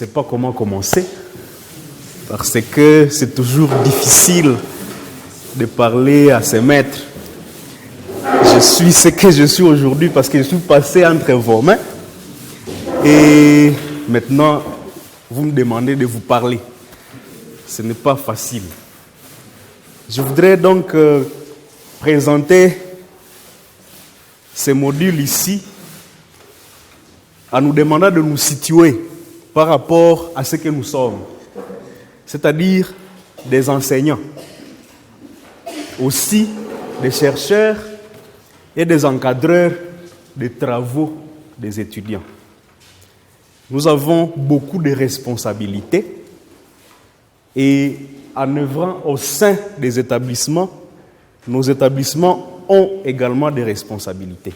sais pas comment commencer, parce que c'est toujours difficile de parler à ses maîtres. Je suis ce que je suis aujourd'hui parce que je suis passé entre vos mains. Et maintenant, vous me demandez de vous parler. Ce n'est pas facile. Je voudrais donc présenter ces modules ici en nous demandant de nous situer par rapport à ce que nous sommes, c'est-à-dire des enseignants, aussi des chercheurs et des encadreurs des travaux des étudiants. Nous avons beaucoup de responsabilités et en œuvrant au sein des établissements, nos établissements ont également des responsabilités.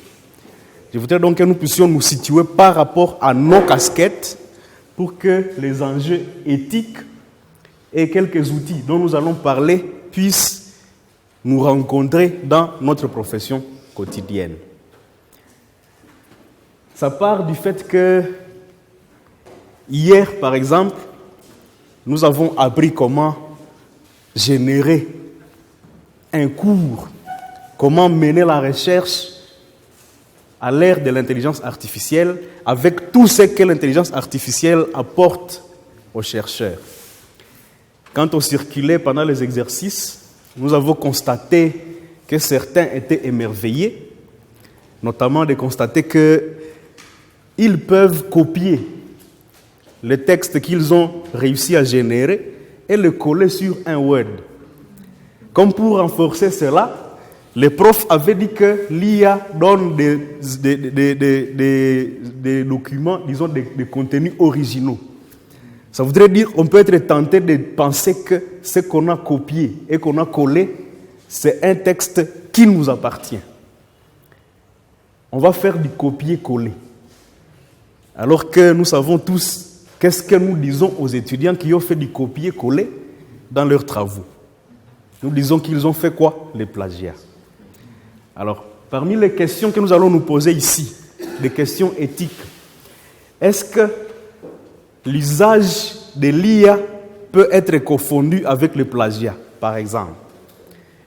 Je voudrais donc que nous puissions nous situer par rapport à nos casquettes pour que les enjeux éthiques et quelques outils dont nous allons parler puissent nous rencontrer dans notre profession quotidienne. Ça part du fait que hier, par exemple, nous avons appris comment générer un cours, comment mener la recherche à l'ère de l'intelligence artificielle avec tout ce que l'intelligence artificielle apporte aux chercheurs. Quand on circulait pendant les exercices, nous avons constaté que certains étaient émerveillés, notamment de constater qu'ils peuvent copier les textes qu'ils ont réussi à générer et le coller sur un Word. Comme pour renforcer cela, les profs avaient dit que l'IA donne des documents, disons des contenus originaux. Ça voudrait dire qu'on peut être tenté de penser que ce qu'on a copié et qu'on a collé, c'est un texte qui nous appartient. On va faire du copier-coller. Alors que nous savons tous qu'est-ce que nous disons aux étudiants qui ont fait du copier-coller dans leurs travaux. Nous disons qu'ils ont fait quoi? Les plagiats. Alors, parmi les questions que nous allons nous poser ici, des questions éthiques, est-ce que l'usage de l'IA peut être confondu avec le plagiat, par exemple?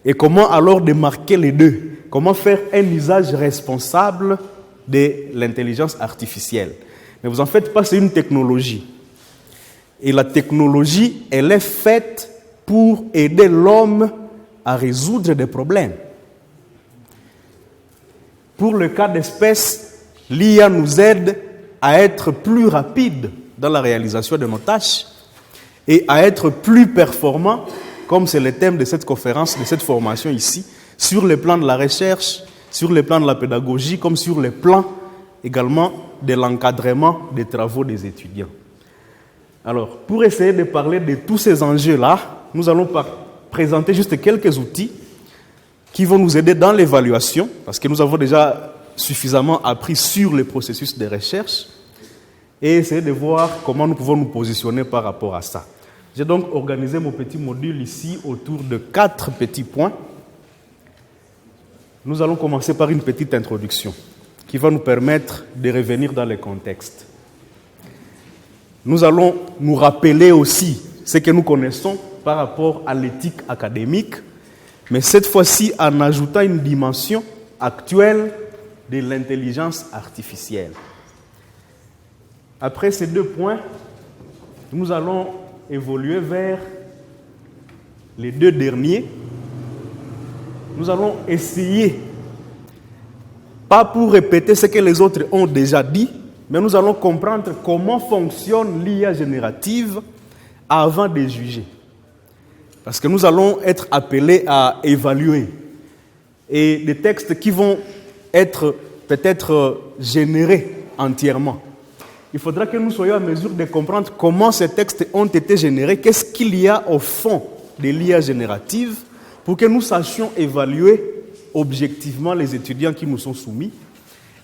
Et comment alors démarquer les deux? Comment faire un usage responsable de l'intelligence artificielle? Mais vous en faites pas, c'est une technologie. Et la technologie, elle est faite pour aider l'homme à résoudre des problèmes. Pour le cas d'espèce, l'IA nous aide à être plus rapide dans la réalisation de nos tâches et à être plus performant, comme c'est le thème de cette conférence, de cette formation ici, sur le plan de la recherche, sur le plan de la pédagogie, comme sur le plan également de l'encadrement des travaux des étudiants. Alors, pour essayer de parler de tous ces enjeux-là, nous allons présenter juste quelques outils qui vont nous aider dans l'évaluation, parce que nous avons déjà suffisamment appris sur le processus de recherche, et essayer de voir comment nous pouvons nous positionner par rapport à ça. J'ai donc organisé mon petit module ici autour de 4 petits points. Nous allons commencer par une petite introduction qui va nous permettre de revenir dans le contexte. Nous allons nous rappeler aussi ce que nous connaissons par rapport à l'éthique académique, mais cette fois-ci en ajoutant une dimension actuelle de l'intelligence artificielle. Après ces 2 points, nous allons évoluer vers les 2 derniers. Nous allons essayer, pas pour répéter ce que les autres ont déjà dit, mais nous allons comprendre comment fonctionne l'IA générative avant de juger. Parce que nous allons être appelés à évaluer. Et des textes qui vont être peut-être générés entièrement. Il faudra que nous soyons en mesure de comprendre comment ces textes ont été générés, qu'est-ce qu'il y a au fond de l'IA générative, pour que nous sachions évaluer objectivement les étudiants qui nous sont soumis,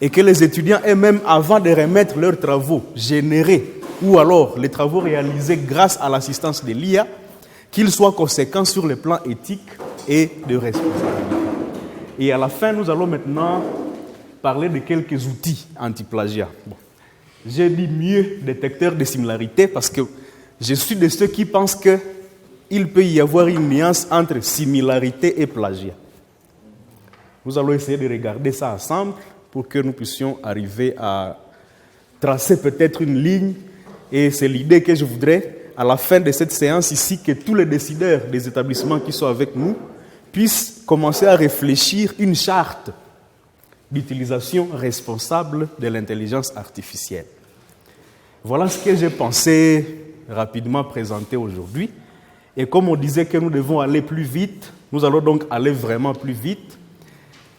et que les étudiants eux-mêmes, avant de remettre leurs travaux générés, ou alors les travaux réalisés grâce à l'assistance de l'IA, qu'ils soient conséquents sur le plan éthique et de responsabilité. Et à la fin, nous allons maintenant parler de quelques outils anti-plagiat. Bon. J'ai dit mieux détecteur de similarité parce que je suis de ceux qui pensent qu'il peut y avoir une nuance entre similarité et plagiat. Nous allons essayer de regarder ça ensemble pour que nous puissions arriver à tracer peut-être une ligne. Et c'est l'idée que je voudrais, à la fin de cette séance ici, que tous les décideurs des établissements qui sont avec nous puissent commencer à réfléchir une charte d'utilisation responsable de l'intelligence artificielle. Voilà ce que j'ai pensé rapidement présenter aujourd'hui. Et comme on disait que nous devons aller plus vite, nous allons donc aller vraiment plus vite.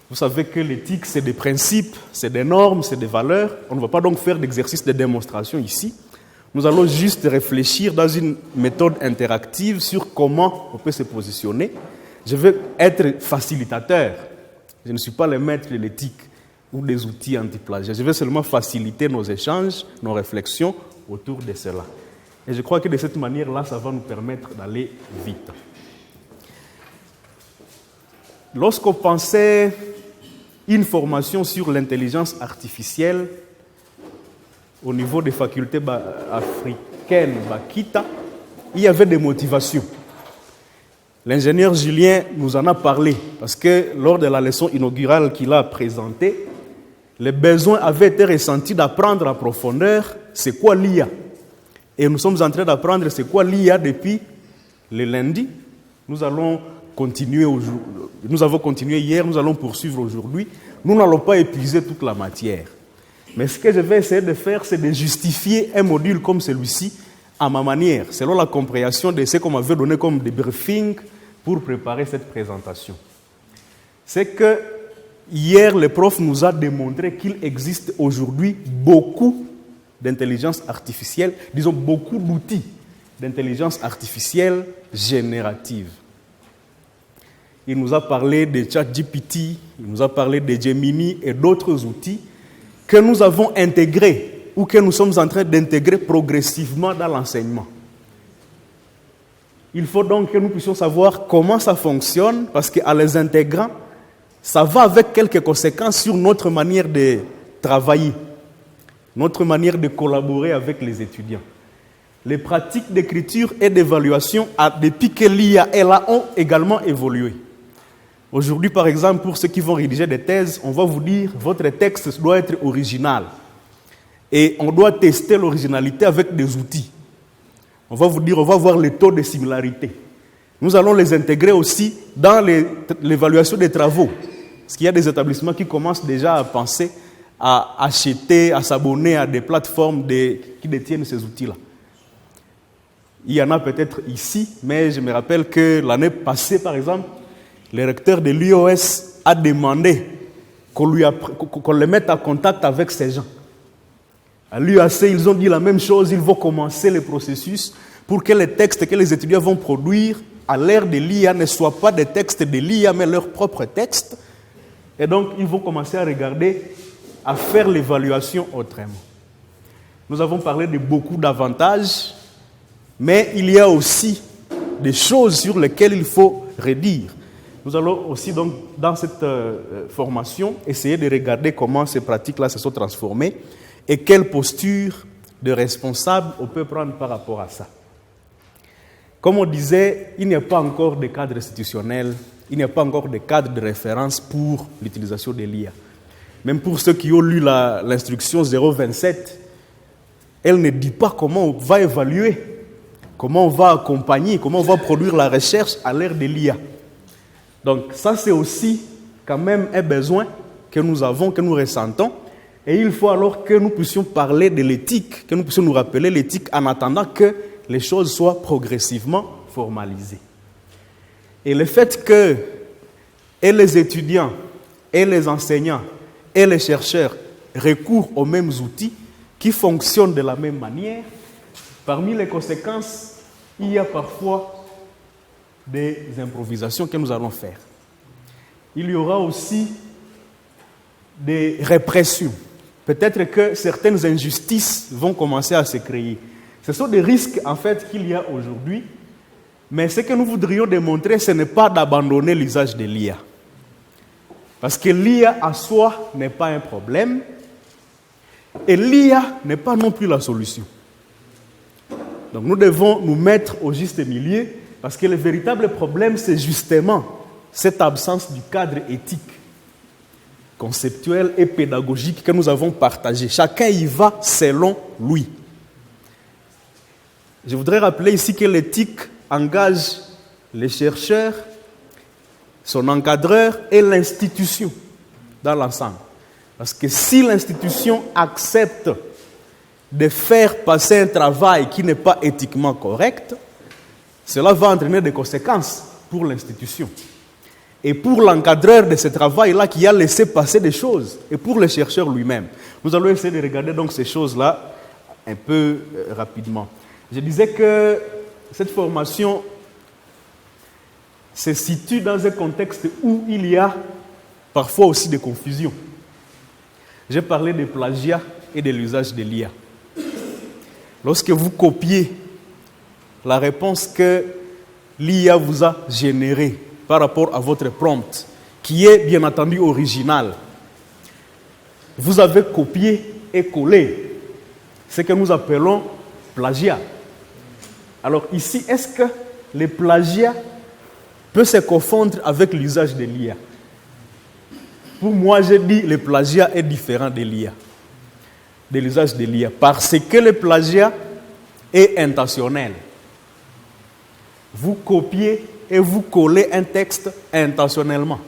Vous savez que l'éthique, c'est des principes, c'est des normes, c'est des valeurs. On ne va pas donc faire d'exercice de démonstration ici. Nous allons juste réfléchir dans une méthode interactive sur comment on peut se positionner. Je veux être facilitateur. Je ne suis pas le maître de l'éthique ou des outils anti-plagiat. Je veux seulement faciliter nos échanges, nos réflexions autour de cela. Et je crois que de cette manière-là, ça va nous permettre d'aller vite. Lorsqu'on pensait une formation sur l'intelligence artificielle au niveau des facultés africaines Bakita, il y avait des motivations. L'ingénieur Julien nous en a parlé parce que lors de la leçon inaugurale qu'il a présentée, les besoins avaient été ressentis d'apprendre en profondeur c'est quoi l'IA. Et nous sommes en train d'apprendre c'est quoi l'IA depuis le lundi. Nous avons continué hier, nous allons poursuivre aujourd'hui. Nous n'allons pas épuiser toute la matière. Mais ce que je vais essayer de faire, c'est de justifier un module comme celui-ci à ma manière, selon la compréhension de ce qu'on m'avait donné comme des briefings pour préparer cette présentation. C'est que hier, le prof nous a démontré qu'il existe aujourd'hui beaucoup d'intelligence artificielle, disons beaucoup d'outils d'intelligence artificielle générative. Il nous a parlé de ChatGPT, il nous a parlé de Gemini et d'autres outils que nous avons intégrés ou que nous sommes en train d'intégrer progressivement dans l'enseignement. Il faut donc que nous puissions savoir comment ça fonctionne parce qu'en les intégrant, ça va avec quelques conséquences sur notre manière de travailler, notre manière de collaborer avec les étudiants. Les pratiques d'écriture et d'évaluation, depuis que l'IA est là, ont également évolué. Aujourd'hui, par exemple, pour ceux qui vont rédiger des thèses, on va vous dire que votre texte doit être original. Et on doit tester l'originalité avec des outils. On va vous dire, on va voir les taux de similarité. Nous allons les intégrer aussi dans l'évaluation des travaux. Parce qu'il y a des établissements qui commencent déjà à penser à acheter, à s'abonner à des plateformes qui détiennent ces outils-là. Il y en a peut-être ici, mais je me rappelle que l'année passée, par exemple, le recteur de l'UOS a demandé qu'on le mette en contact avec ces gens. À l'UAC, ils ont dit la même chose, ils vont commencer le processus pour que les textes que les étudiants vont produire à l'ère de l'IA ne soient pas des textes de l'IA, mais leurs propres textes. Et donc, ils vont commencer à regarder, à faire l'évaluation autrement. Nous avons parlé de beaucoup d'avantages, mais il y a aussi des choses sur lesquelles il faut redire. Nous allons aussi, donc, dans cette formation, essayer de regarder comment ces pratiques-là se sont transformées et quelle posture de responsable on peut prendre par rapport à ça. Comme on disait, il n'y a pas encore de cadre institutionnel, il n'y a pas encore de cadre de référence pour l'utilisation de l'IA. Même pour ceux qui ont lu l'instruction 027, elle ne dit pas comment on va évaluer, comment on va accompagner, comment on va produire la recherche à l'ère de l'IA. Donc ça, c'est aussi quand même un besoin que nous avons, que nous ressentons. Et il faut alors que nous puissions parler de l'éthique, que nous puissions nous rappeler l'éthique en attendant que les choses soient progressivement formalisées. Et le fait que et les étudiants, et les enseignants, et les chercheurs recourent aux mêmes outils qui fonctionnent de la même manière, parmi les conséquences, il y a parfois des improvisations que nous allons faire. Il y aura aussi des répressions. Peut-être que certaines injustices vont commencer à se créer. Ce sont des risques, en fait, qu'il y a aujourd'hui. Mais ce que nous voudrions démontrer, ce n'est pas d'abandonner l'usage de l'IA. Parce que l'IA, à soi, n'est pas un problème. Et l'IA n'est pas non plus la solution. Donc nous devons nous mettre au juste milieu parce que le véritable problème, c'est justement cette absence du cadre éthique, conceptuel et pédagogique que nous avons partagé. Chacun y va selon lui. Je voudrais rappeler ici que l'éthique engage les chercheurs, son encadreur et l'institution dans l'ensemble. Parce que si l'institution accepte de faire passer un travail qui n'est pas éthiquement correct, cela va entraîner des conséquences pour l'institution. Et pour l'encadreur de ce travail-là qui a laissé passer des choses, et pour le chercheur lui-même. Nous allons essayer de regarder donc ces choses-là un peu rapidement. Je disais que cette formation se situe dans un contexte où il y a parfois aussi des confusions. J'ai parlé de plagiat et de l'usage de l'IA. Lorsque vous copiez la réponse que l'IA vous a générée par rapport à votre prompt, qui est bien entendu original, vous avez copié et collé ce que nous appelons plagiat. Alors ici, est-ce que le plagiat peut se confondre avec l'usage de l'IA? Pour moi, je dis que le plagiat est différent de l'IA, de l'usage de l'IA, parce que le plagiat est intentionnel. Vous copiez et vous collez un texte intentionnellement.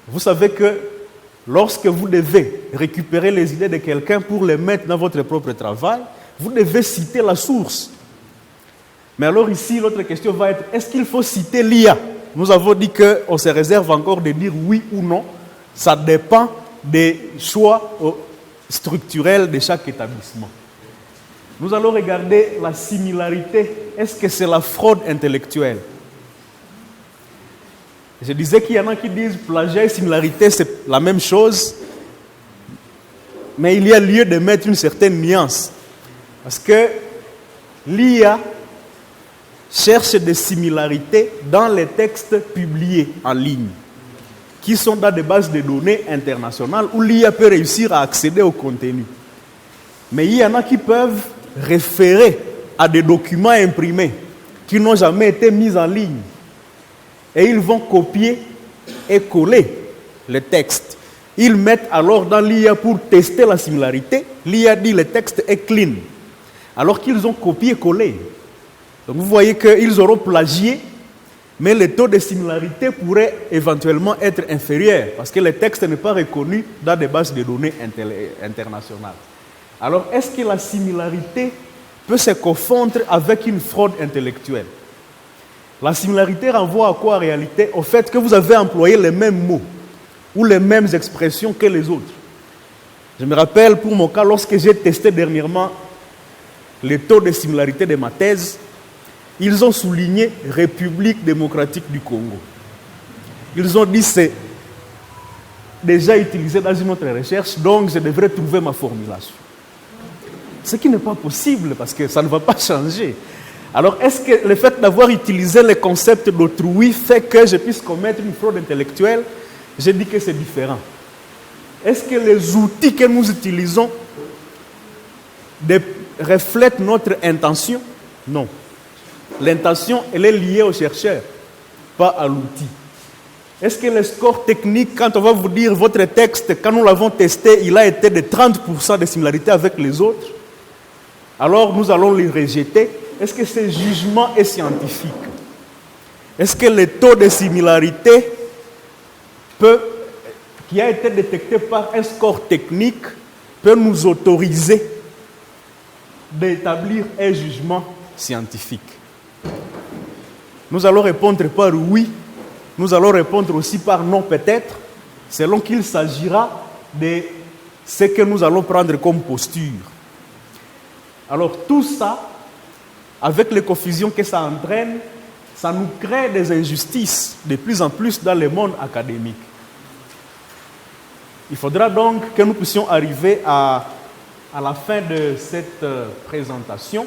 Vous savez que lorsque vous devez récupérer les idées de quelqu'un pour les mettre dans votre propre travail, vous devez citer la source. Mais alors ici, l'autre question va être, est-ce qu'il faut citer l'IA? Nous avons dit qu'on se réserve encore de dire oui ou non. Ça dépend des choix structurels de chaque établissement. Nous allons regarder la similarité. Est-ce que c'est la fraude intellectuelle? Je disais qu'il y en a qui disent plagiat et similarité, c'est la même chose. Mais il y a lieu de mettre une certaine nuance. Parce que l'IA cherche des similarités dans les textes publiés en ligne, qui sont dans des bases de données internationales où l'IA peut réussir à accéder au contenu. Mais il y en a qui peuvent référer à des documents imprimés qui n'ont jamais été mis en ligne. Et ils vont copier et coller le texte. Ils mettent alors dans l'IA pour tester la similarité. L'IA dit que le texte est clean, alors qu'ils ont copié et collé. Donc vous voyez qu'ils auront plagié, mais le taux de similarité pourrait éventuellement être inférieur, parce que le texte n'est pas reconnu dans des bases de données internationales. Alors, est-ce que la similarité peut se confondre avec une fraude intellectuelle? La similarité renvoie à quoi en réalité? Au fait que vous avez employé les mêmes mots ou les mêmes expressions que les autres. Je me rappelle pour mon cas, lorsque j'ai testé dernièrement le taux de similarité de ma thèse, ils ont souligné République démocratique du Congo. Ils ont dit que c'est déjà utilisé dans une autre recherche, donc je devrais trouver ma formulation. Ce qui n'est pas possible parce que ça ne va pas changer. Alors, est-ce que le fait d'avoir utilisé les concepts d'autrui fait que je puisse commettre une fraude intellectuelle? Je dis que c'est différent. Est-ce que les outils que nous utilisons reflètent notre intention? Non. L'intention, elle est liée au chercheur, pas à l'outil. Est-ce que le score technique, quand on va vous dire votre texte, quand nous l'avons testé, il a été de 30% de similarité avec les autres, alors nous allons les rejeter? Est-ce que ce jugement est scientifique? Est-ce que le taux de similarité qui a été détecté par un score technique peut nous autoriser d'établir un jugement scientifique? Nous allons répondre par oui, nous allons répondre aussi par non peut-être, selon qu'il s'agira de ce que nous allons prendre comme posture. Alors tout ça, avec les confusions que ça entraîne, ça nous crée des injustices de plus en plus dans le monde académique. Il faudra donc que nous puissions arriver à la fin de cette présentation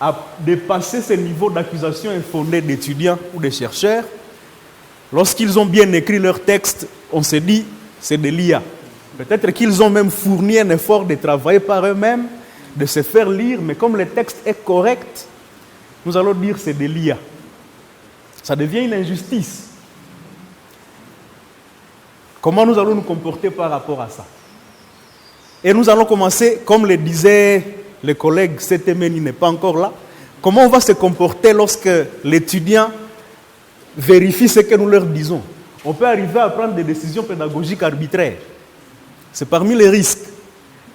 à dépasser ce niveau d'accusation infondée d'étudiants ou de chercheurs. Lorsqu'ils ont bien écrit leur texte, on se dit c'est de l'IA. Peut-être qu'ils ont même fourni un effort de travailler par eux-mêmes, de se faire lire, mais comme le texte est correct, nous allons dire c'est de l'IA. Ça devient une injustice. Comment nous allons nous comporter par rapport à ça? Et nous allons commencer, comme le disait le collègue Setemeni n'est pas encore là, comment on va se comporter lorsque l'étudiant vérifie ce que nous leur disons? On peut arriver à prendre des décisions pédagogiques arbitraires. C'est parmi les risques.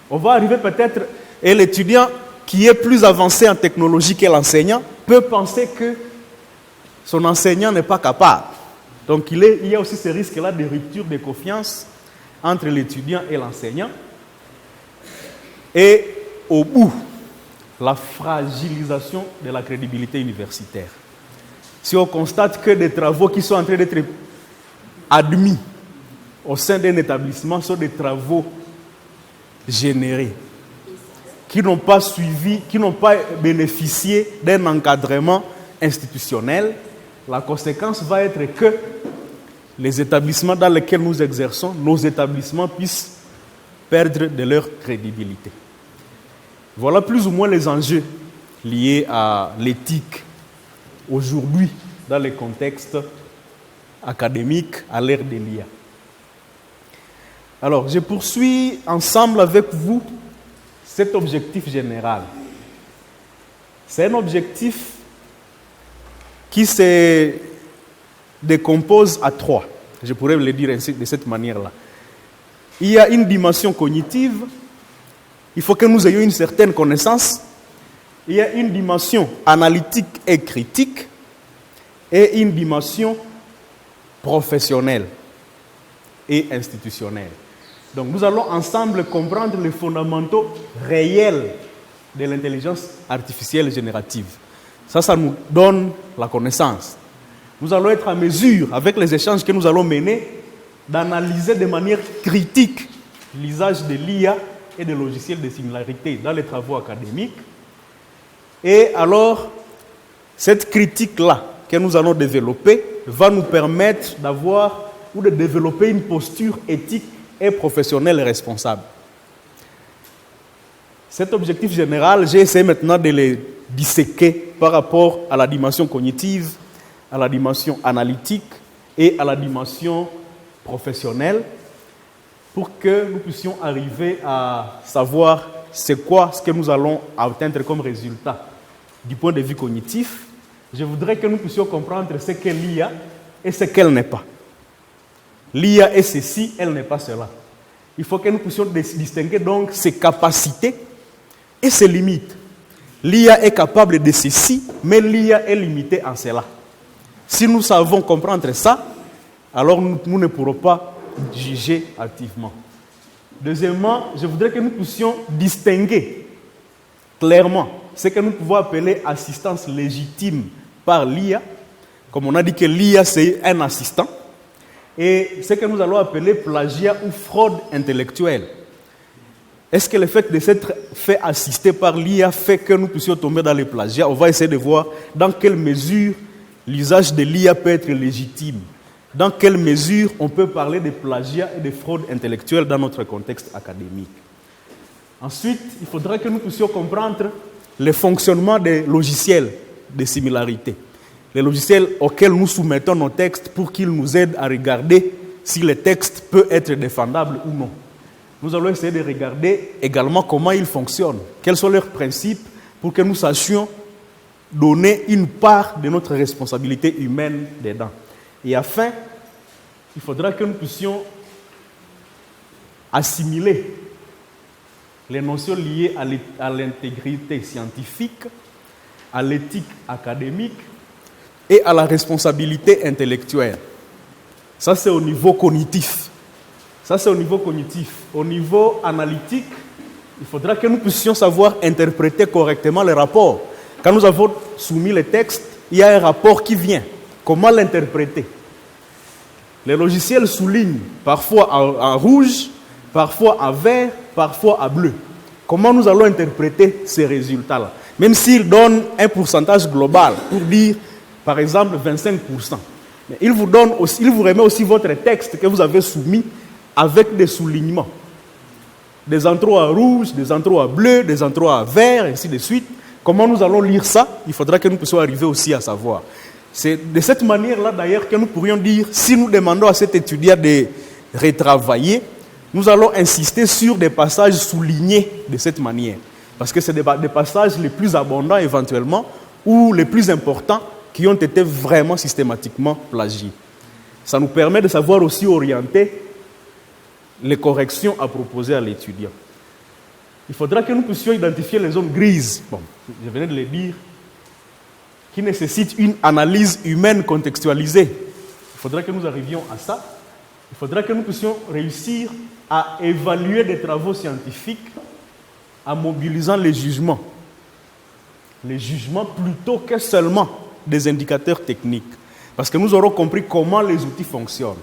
On va arriver peut-être, et l'étudiant qui est plus avancé en technologie que l'enseignant peut penser que son enseignant n'est pas capable. Donc il y a aussi ce risque-là de rupture de confiance entre l'étudiant et l'enseignant. Et au bout, la fragilisation de la crédibilité universitaire. Si on constate que des travaux qui sont en train d'être admis au sein d'un établissement sont des travaux générés, qui n'ont pas suivi, qui n'ont pas bénéficié d'un encadrement institutionnel, la conséquence va être que les établissements dans lesquels nous exerçons, nos établissements puissent perdre de leur crédibilité. Voilà plus ou moins les enjeux liés à l'éthique aujourd'hui dans les contextes académiques à l'ère de l'IA. Alors, je poursuis ensemble avec vous cet objectif général. C'est un objectif qui se décompose à trois. Je pourrais le dire ainsi, de cette manière-là. Il y a une dimension cognitive. Il faut que nous ayons une certaine connaissance. Il y a une dimension analytique et critique. Et une dimension professionnelle et institutionnelle. Donc nous allons ensemble comprendre les fondamentaux réels de l'intelligence artificielle générative. Ça nous donne la connaissance. Nous allons être en mesure, avec les échanges que nous allons mener, d'analyser de manière critique l'usage de l'IA et des logiciels de similarité dans les travaux académiques. Et alors, cette critique-là que nous allons développer va nous permettre d'avoir ou de développer une posture éthique et professionnelle et responsable. Cet objectif général, j'ai essayé maintenant de le disséquer par rapport à la dimension cognitive, à la dimension analytique et à la dimension professionnelle pour que nous puissions arriver à savoir c'est quoi ce que nous allons atteindre comme résultat du point de vue cognitif. Je voudrais que nous puissions comprendre ce qu'est l'IA et ce qu'elle n'est pas. L'IA est ceci, elle n'est pas cela. Il faut que nous puissions distinguer donc ses capacités et ses limites. L'IA est capable de ceci, mais l'IA est limitée en cela. Si nous savons comprendre ça, alors nous ne pourrons pas juger activement. Deuxièmement, je voudrais que nous puissions distinguer clairement ce que nous pouvons appeler assistance légitime par l'IA. Comme on a dit que l'IA c'est un assistant. Et ce que nous allons appeler plagiat ou fraude intellectuelle. Est-ce que le fait de s'être fait assister par l'IA fait que nous puissions tomber dans les plagiats? On va essayer de voir dans quelle mesure l'usage de l'IA peut être légitime. Dans quelle mesure on peut parler de plagiat et de fraude intellectuelle dans notre contexte académique. Ensuite, il faudra que nous puissions comprendre le fonctionnement des logiciels de similarité. Les logiciels auxquels nous soumettons nos textes pour qu'ils nous aident à regarder si le texte peut être défendable ou non. Nous allons essayer de regarder également comment ils fonctionnent, quels sont leurs principes pour que nous sachions donner une part de notre responsabilité humaine dedans. Et enfin, il faudra que nous puissions assimiler les notions liées à l'intégrité scientifique, à l'éthique académique et à la responsabilité intellectuelle. Ça, c'est au niveau cognitif. Au niveau analytique, il faudra que nous puissions savoir interpréter correctement les rapports. Quand nous avons soumis les textes, il y a un rapport qui vient. Comment l'interpréter? Les logiciels soulignent parfois en rouge, parfois en vert, parfois en bleu. Comment nous allons interpréter ces résultats-là? Même s'ils donnent un pourcentage global pour dire, par exemple, 25%. Mais il vous remet aussi votre texte que vous avez soumis avec des soulignements. des endroits rouges, des endroits bleus, des endroits verts, et ainsi de suite. Comment nous allons lire ça? Il faudra que nous puissions arriver aussi à savoir. C'est de cette manière-là, d'ailleurs, que nous pourrions dire, si nous demandons à cet étudiant de retravailler, nous allons insister sur des passages soulignés de cette manière. Parce que c'est des passages les plus abondants, éventuellement, ou les plus importants, qui ont été vraiment systématiquement plagiés. Ça nous permet de savoir aussi orienter les corrections à proposer à l'étudiant. Il faudra que nous puissions identifier les zones grises, bon, je venais de le dire, qui nécessitent une analyse humaine contextualisée. Il faudra que nous arrivions à ça. Il faudra que nous puissions réussir à évaluer des travaux scientifiques en mobilisant les jugements. Les jugements plutôt que seulement des indicateurs techniques. Parce que nous aurons compris comment les outils fonctionnent.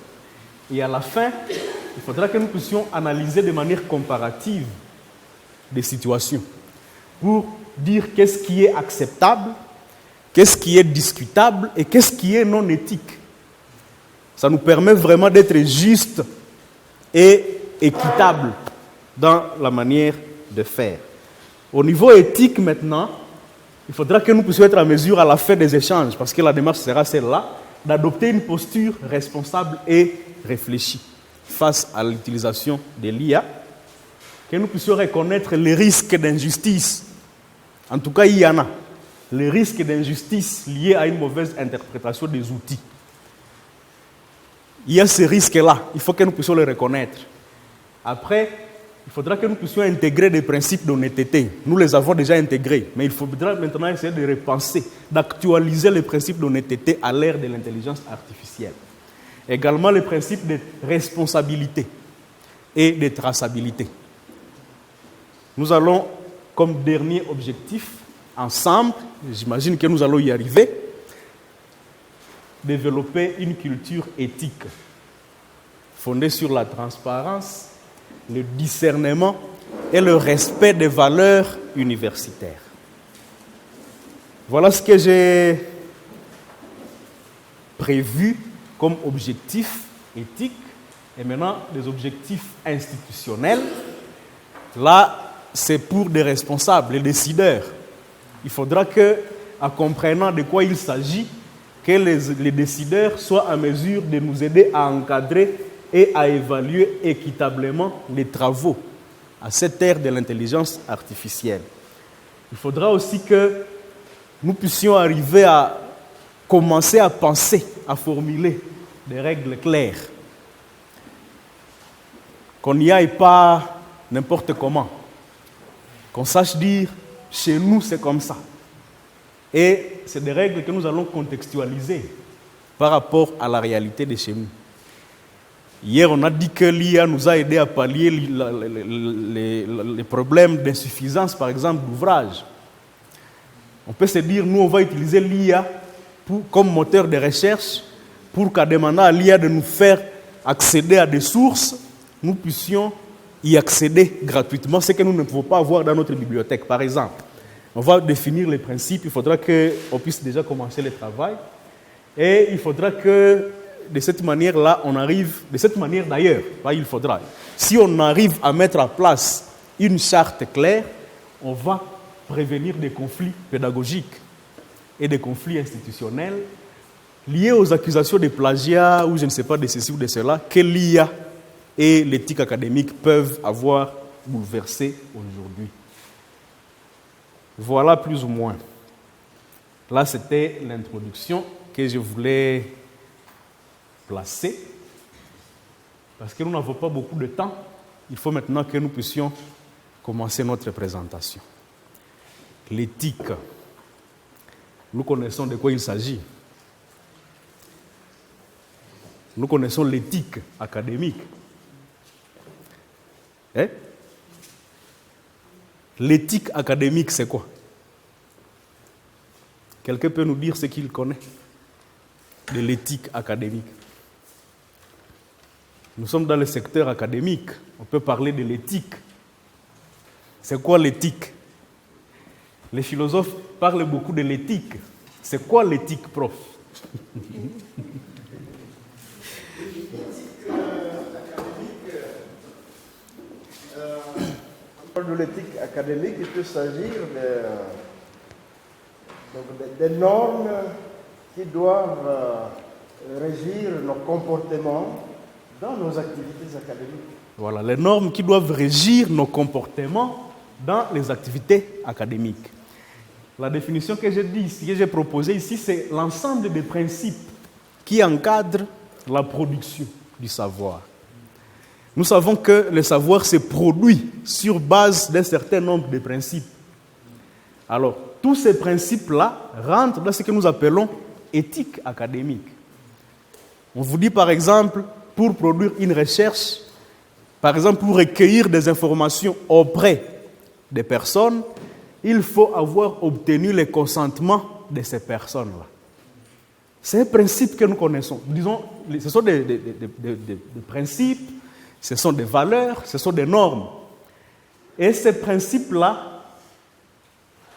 Et à la fin, il faudra que nous puissions analyser de manière comparative des situations pour dire qu'est-ce qui est acceptable, qu'est-ce qui est discutable et qu'est-ce qui est non éthique. Ça nous permet vraiment d'être juste et équitable dans la manière de faire. Au niveau éthique maintenant, il faudra que nous puissions être en mesure à la fin des échanges, parce que la démarche sera celle-là, d'adopter une posture responsable et réfléchie face à l'utilisation de l'IA, que nous puissions reconnaître les risques d'injustice. En tout cas, il y en a. Les risques d'injustice liés à une mauvaise interprétation des outils. Il y a ces risques-là. Il faut que nous puissions les reconnaître. Après, il faudra que nous puissions intégrer des principes d'honnêteté. Nous les avons déjà intégrés, mais il faudra maintenant essayer de repenser, d'actualiser les principes d'honnêteté à l'ère de l'intelligence artificielle. Également les principes de responsabilité et de traçabilité. Nous allons, comme dernier objectif, ensemble, j'imagine que nous allons y arriver, développer une culture éthique fondée sur la transparence, le discernement et le respect des valeurs universitaires. Voilà ce que j'ai prévu comme objectif éthique. Et maintenant, les objectifs institutionnels. Là, c'est pour des responsables, les décideurs. Il faudra que, en comprenant de quoi il s'agit, que les décideurs soient en mesure de nous aider à encadrer et à évaluer équitablement les travaux à cette ère de l'intelligence artificielle. Il faudra aussi que nous puissions arriver à commencer à penser, à formuler des règles claires. Qu'on n'y aille pas n'importe comment. Qu'on sache dire, chez nous c'est comme ça. Et c'est des règles que nous allons contextualiser par rapport à la réalité de chez nous. Hier, on a dit que l'IA nous a aidé à pallier les problèmes d'insuffisance, par exemple, d'ouvrage. On peut se dire, nous, on va utiliser l'IA comme moteur de recherche pour qu'en demandant à l'IA de nous faire accéder à des sources, nous puissions y accéder gratuitement, ce que nous ne pouvons pas avoir dans notre bibliothèque. Par exemple, on va définir les principes, il faudra qu'on puisse déjà commencer le travail, et il faudra que, de cette manière-là, on arrive, de cette manière d'ailleurs, pas il faudra, si on arrive à mettre en place une charte claire, on va prévenir des conflits pédagogiques et des conflits institutionnels liés aux accusations de plagiat ou je ne sais pas de ceci ou de cela que l'IA et l'éthique académique peuvent avoir bouleversé aujourd'hui. Voilà plus ou moins. Là, c'était l'introduction que je voulais placer. Parce que nous n'avons pas beaucoup de temps, il faut maintenant que nous puissions commencer notre présentation. L'éthique. Nous connaissons de quoi il s'agit. Nous connaissons l'éthique académique. L'éthique académique, c'est quoi? Quelqu'un peut nous dire ce qu'il connaît de l'éthique académique? Nous sommes dans le secteur académique. On peut parler de l'éthique. C'est quoi l'éthique? Les philosophes parlent beaucoup de l'éthique. C'est quoi l'éthique, prof? De l'éthique académique, il peut s'agir des normes qui doivent régir nos comportements dans nos activités académiques. Voilà, les normes qui doivent régir nos comportements dans les activités académiques. La définition que j'ai proposée ici, c'est l'ensemble des principes qui encadrent la production du savoir. Nous savons que le savoir se produit sur base d'un certain nombre de principes. Alors, tous ces principes-là rentrent dans ce que nous appelons éthique académique. On vous dit par exemple, pour produire une recherche, par exemple pour recueillir des informations auprès des personnes, il faut avoir obtenu le consentement de ces personnes-là. C'est un principe que nous connaissons. Disons, ce sont des principes, ce sont des valeurs, ce sont des normes. Et ces principes-là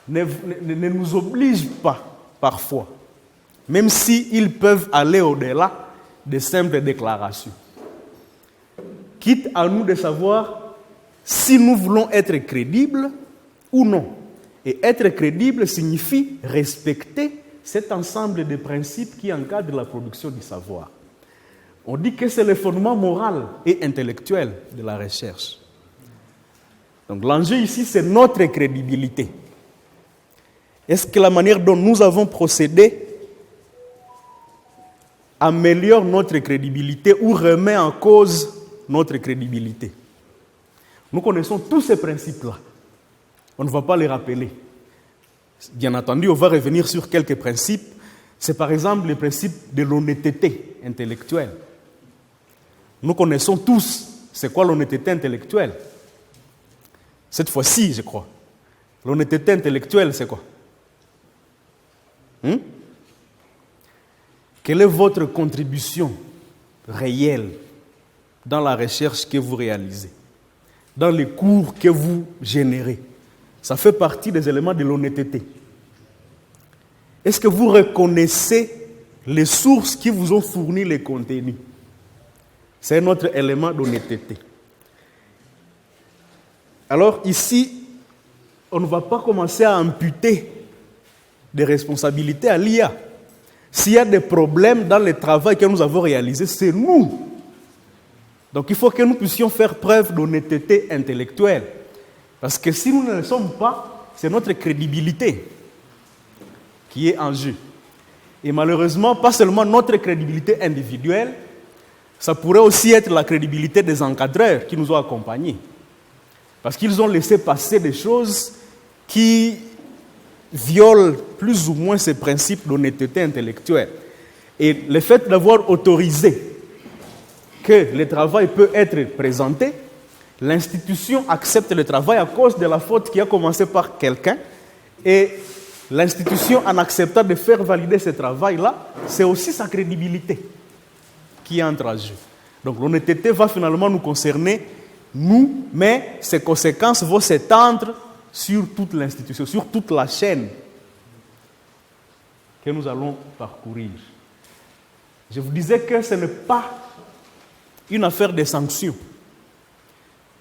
ne nous obligent pas, parfois, même s'ils peuvent aller au-delà de simples déclarations. Quitte à nous de savoir si nous voulons être crédibles ou non. Et être crédible signifie respecter cet ensemble de principes qui encadrent la production du savoir. On dit que c'est le fondement moral et intellectuel de la recherche. Donc l'enjeu ici, c'est notre crédibilité. Est-ce que la manière dont nous avons procédé améliore notre crédibilité ou remet en cause notre crédibilité? Nous connaissons tous ces principes-là. On ne va pas les rappeler. Bien entendu, on va revenir sur quelques principes. C'est par exemple le principe de l'honnêteté intellectuelle. Nous connaissons tous c'est quoi l'honnêteté intellectuelle. Cette fois-ci, je crois. L'honnêteté intellectuelle, c'est quoi? Quelle est votre contribution réelle dans la recherche que vous réalisez, dans les cours que vous générez? Ça fait partie des éléments de l'honnêteté. Est-ce que vous reconnaissez les sources qui vous ont fourni les contenus? C'est un autre élément d'honnêteté. Alors ici, on ne va pas commencer à imputer des responsabilités à l'IA. S'il y a des problèmes dans le travail que nous avons réalisé, c'est nous. Donc il faut que nous puissions faire preuve d'honnêteté intellectuelle. Parce que si nous ne le sommes pas, c'est notre crédibilité qui est en jeu. Et malheureusement, pas seulement notre crédibilité individuelle, ça pourrait aussi être la crédibilité des encadreurs qui nous ont accompagnés. Parce qu'ils ont laissé passer des choses qui violent plus ou moins ces principes d'honnêteté intellectuelle. Et le fait d'avoir autorisé que le travail peut être présenté, l'institution accepte le travail à cause de la faute qui a commencé par quelqu'un. Et l'institution, en acceptant de faire valider ce travail-là, c'est aussi sa crédibilité qui entre en jeu. Donc l'honnêteté va finalement nous concerner, nous, mais ses conséquences vont s'étendre sur toute l'institution, sur toute la chaîne que nous allons parcourir. Je vous disais que ce n'est pas une affaire de sanction.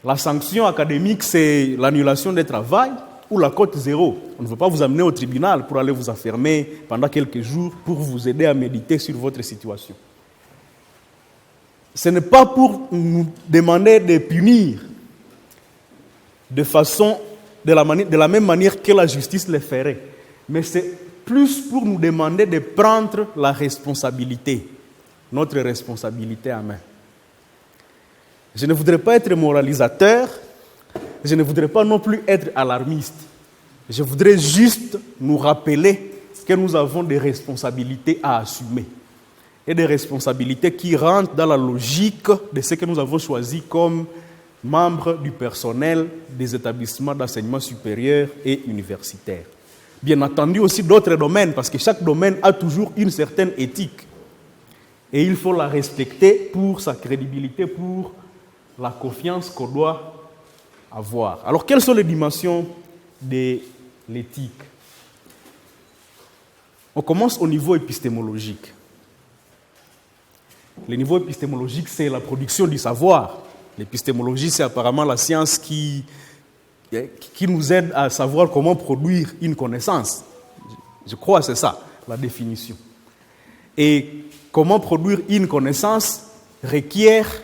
La sanction académique, c'est l'annulation des travail ou la cote zéro. On ne veut pas vous amener au tribunal pour aller vous enfermer pendant quelques jours pour vous aider à méditer sur votre situation. Ce n'est pas pour nous demander de punir de la même manière que la justice le ferait, mais c'est plus pour nous demander de prendre la responsabilité, notre responsabilité en main. Je ne voudrais pas être moralisateur, je ne voudrais pas non plus être alarmiste. Je voudrais juste nous rappeler que nous avons des responsabilités à assumer. Et des responsabilités qui rentrent dans la logique de ce que nous avons choisi comme membres du personnel des établissements d'enseignement supérieur et universitaire. Bien entendu aussi d'autres domaines, parce que chaque domaine a toujours une certaine éthique. Et il faut la respecter pour sa crédibilité, pour la confiance qu'on doit avoir. Alors, quelles sont les dimensions de l'éthique? On commence au niveau épistémologique. Le niveau épistémologique, c'est la production du savoir. L'épistémologie, c'est apparemment la science qui qui nous aide à savoir comment produire une connaissance. Je crois que c'est ça, la définition. Et comment produire une connaissance requiert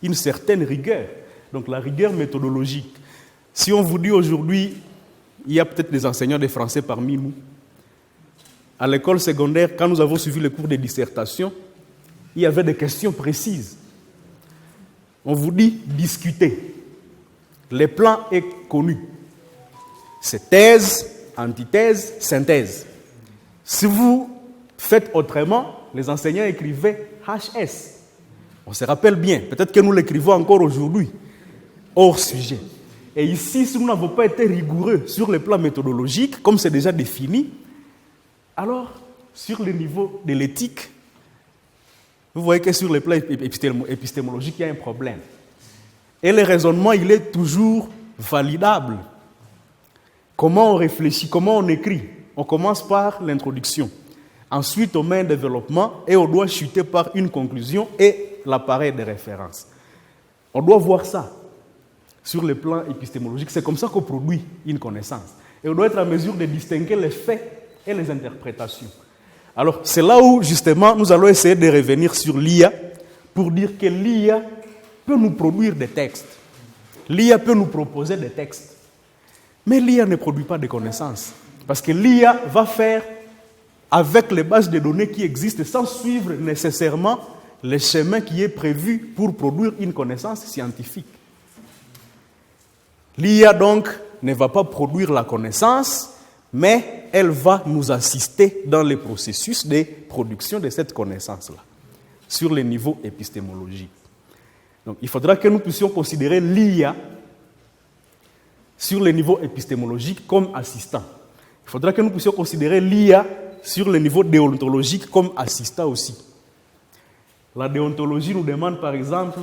une certaine rigueur. Donc la rigueur méthodologique. Si on vous dit aujourd'hui, il y a peut-être des enseignants de français parmi nous. À l'école secondaire, quand nous avons suivi le cours de dissertation, il y avait des questions précises. On vous dit discuter. Le plan est connu. C'est thèse, antithèse, synthèse. Si vous faites autrement, les enseignants écrivaient HS. On se rappelle bien, peut-être que nous l'écrivons encore aujourd'hui, hors sujet. Et ici, si nous n'avons pas été rigoureux sur le plan méthodologique, comme c'est déjà défini, alors, sur le niveau de l'éthique, vous voyez que sur le plan épistémologique, il y a un problème. Et le raisonnement, il est toujours validable. Comment on réfléchit, comment on écrit? On commence par l'introduction. Ensuite, on met un développement et on doit chuter par une conclusion et l'appareil de référence. On doit voir ça sur le plan épistémologique. C'est comme ça qu'on produit une connaissance. Et on doit être en mesure de distinguer les faits et les interprétations. Alors, c'est là où, justement, nous allons essayer de revenir sur l'IA pour dire que l'IA peut nous produire des textes. L'IA peut nous proposer des textes. Mais l'IA ne produit pas de connaissances. Parce que l'IA va faire avec les bases de données qui existent sans suivre nécessairement le chemin qui est prévu pour produire une connaissance scientifique. L'IA, donc, ne va pas produire la connaissance, mais elle va nous assister dans le processus de production de cette connaissance-là, sur le niveau épistémologique. Donc, il faudra que nous puissions considérer l'IA sur le niveau épistémologique comme assistant. Il faudra que nous puissions considérer l'IA sur le niveau déontologique comme assistant aussi. La déontologie nous demande, par exemple,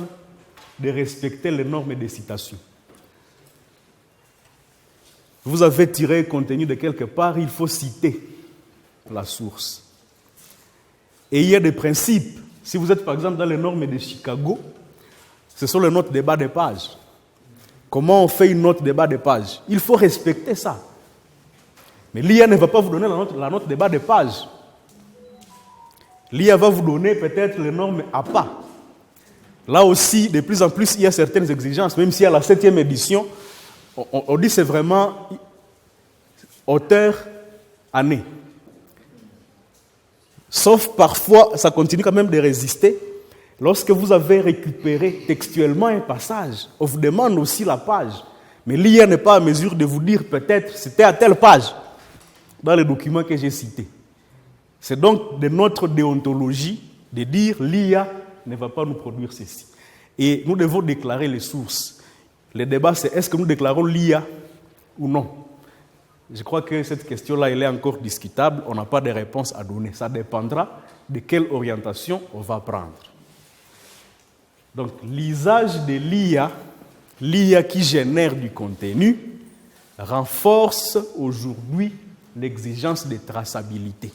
de respecter les normes de citation. Vous avez tiré un contenu de quelque part, il faut citer la source. Et il y a des principes. Si vous êtes par exemple dans les normes de Chicago, ce sont les notes de bas de page. Comment on fait une note de bas de page? Il faut respecter ça. Mais l'IA ne va pas vous donner la note de bas de page. L'IA va vous donner peut-être les normes APA. Là aussi, de plus en plus, il y a certaines exigences. Même si à la 7e édition, on dit que c'est vraiment auteur, année. Sauf parfois, ça continue quand même de résister. Lorsque vous avez récupéré textuellement un passage, on vous demande aussi la page. Mais l'IA n'est pas à mesure de vous dire peut-être c'était à telle page dans le document que j'ai cité. C'est donc de notre déontologie de dire l'IA ne va pas nous produire ceci. Et nous devons déclarer les sources. Le débat, c'est est-ce que nous déclarons l'IA ou non? Je crois que cette question-là, elle est encore discutable. On n'a pas de réponse à donner. Ça dépendra de quelle orientation on va prendre. Donc, l'usage de l'IA qui génère du contenu, renforce aujourd'hui l'exigence de traçabilité.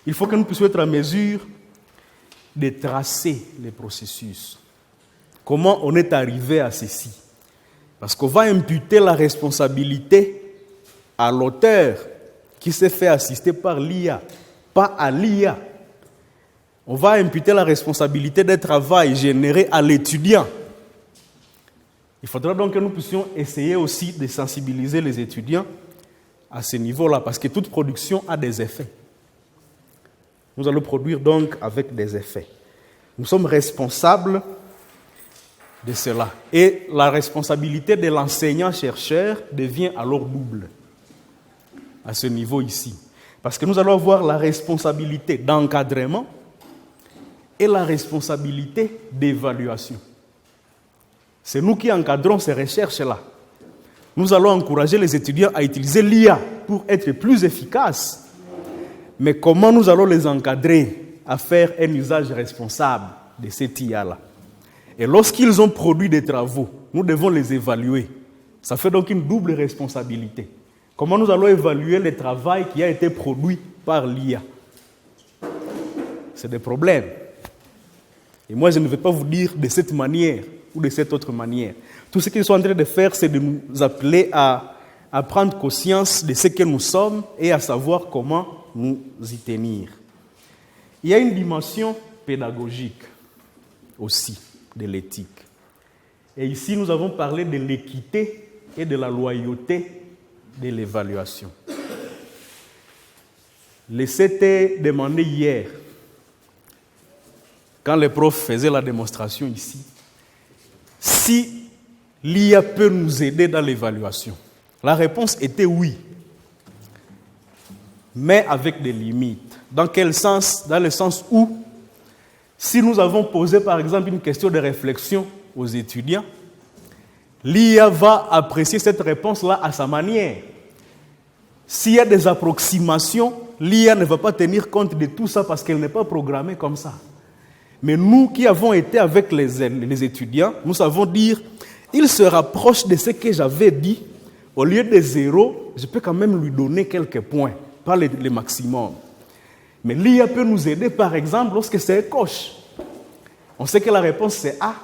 Il faut que nous puissions être en mesure de tracer les processus. Comment on est arrivé à ceci? Parce qu'on va imputer la responsabilité à l'auteur qui s'est fait assister par l'IA, pas à l'IA. On va imputer la responsabilité des travail généré à l'étudiant. Il faudra donc que nous puissions essayer aussi de sensibiliser les étudiants à ce niveau-là, parce que toute production a des effets. Nous allons produire donc avec des effets. Nous sommes responsables de cela. Et la responsabilité de l'enseignant-chercheur devient alors double à ce niveau ici. Parce que nous allons avoir la responsabilité d'encadrement et la responsabilité d'évaluation. C'est nous qui encadrons ces recherches-là. Nous allons encourager les étudiants à utiliser l'IA pour être plus efficaces. Mais comment nous allons les encadrer à faire un usage responsable de cette IA-là? Et lorsqu'ils ont produit des travaux, nous devons les évaluer. Ça fait donc une double responsabilité. Comment nous allons évaluer le travail qui a été produit par l'IA? C'est des problèmes. Et moi, je ne vais pas vous dire de cette manière ou de cette autre manière. Tout ce qu'ils sont en train de faire, c'est de nous appeler à prendre conscience de ce que nous sommes et à savoir comment nous y tenir. Il y a une dimension pédagogique aussi de l'éthique. Et ici, nous avons parlé de l'équité et de la loyauté de l'évaluation. C'était demandé hier, quand les profs faisaient la démonstration ici, si l'IA peut nous aider dans l'évaluation. La réponse était oui, mais avec des limites. Dans quel sens? Dans le sens où, si nous avons posé par exemple une question de réflexion aux étudiants, l'IA va apprécier cette réponse-là à sa manière. S'il y a des approximations, l'IA ne va pas tenir compte de tout ça parce qu'elle n'est pas programmée comme ça. Mais nous qui avons été avec les étudiants, nous savons dire, il se rapproche de ce que j'avais dit. Au lieu de 0, je peux quand même lui donner quelques points, pas le maximum. Mais l'IA peut nous aider, par exemple, lorsque c'est coche. On sait que la réponse c'est A.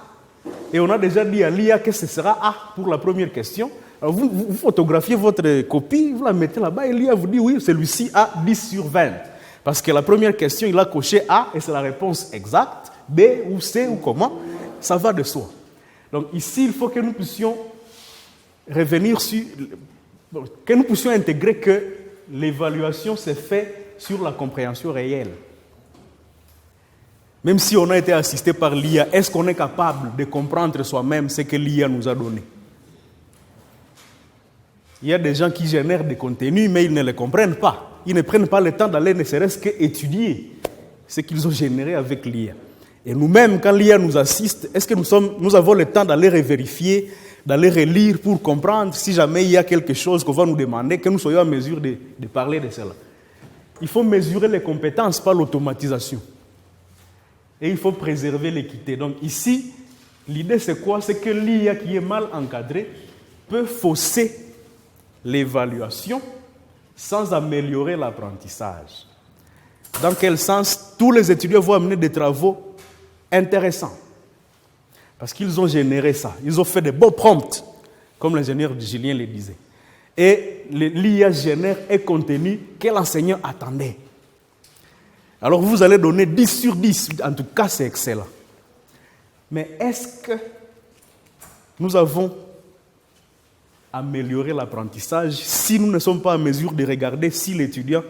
Et on a déjà dit à l'IA que ce sera A pour la première question. Alors vous photographiez votre copie, vous la mettez là-bas et l'IA vous dit oui, celui-ci a 10 sur 20. Parce que la première question, il a coché A et c'est la réponse exacte. B ou C ou comment, ça va de soi. Donc ici, il faut que nous puissions revenir sur... que nous puissions intégrer que l'évaluation s'est faite sur la compréhension réelle. Même si on a été assisté par l'IA, est-ce qu'on est capable de comprendre soi-même ce que l'IA nous a donné? Il y a des gens qui génèrent des contenus, mais ils ne les comprennent pas. Ils ne prennent pas le temps d'aller ne serait-ce qu'étudier ce qu'ils ont généré avec l'IA. Et nous-mêmes, quand l'IA nous assiste, est-ce que nous avons le temps d'aller revérifier, d'aller relire pour comprendre si jamais il y a quelque chose qu'on va nous demander, que nous soyons en mesure de parler de cela? Il faut mesurer les compétences, pas l'automatisation. Et il faut préserver l'équité. Donc ici, l'idée c'est quoi? C'est que l'IA qui est mal encadrée peut fausser l'évaluation sans améliorer l'apprentissage. Dans quel sens? Tous les étudiants vont amener des travaux intéressants. Parce qu'ils ont généré ça. Ils ont fait des beaux prompts, comme l'ingénieur Julien le disait. Et l'IA génère un contenu que l'enseignant attendait. Alors vous allez donner 10 sur 10. En tout cas, c'est excellent. Mais est-ce que nous avons amélioré l'apprentissage si nous ne sommes pas en mesure de regarder si l'étudiant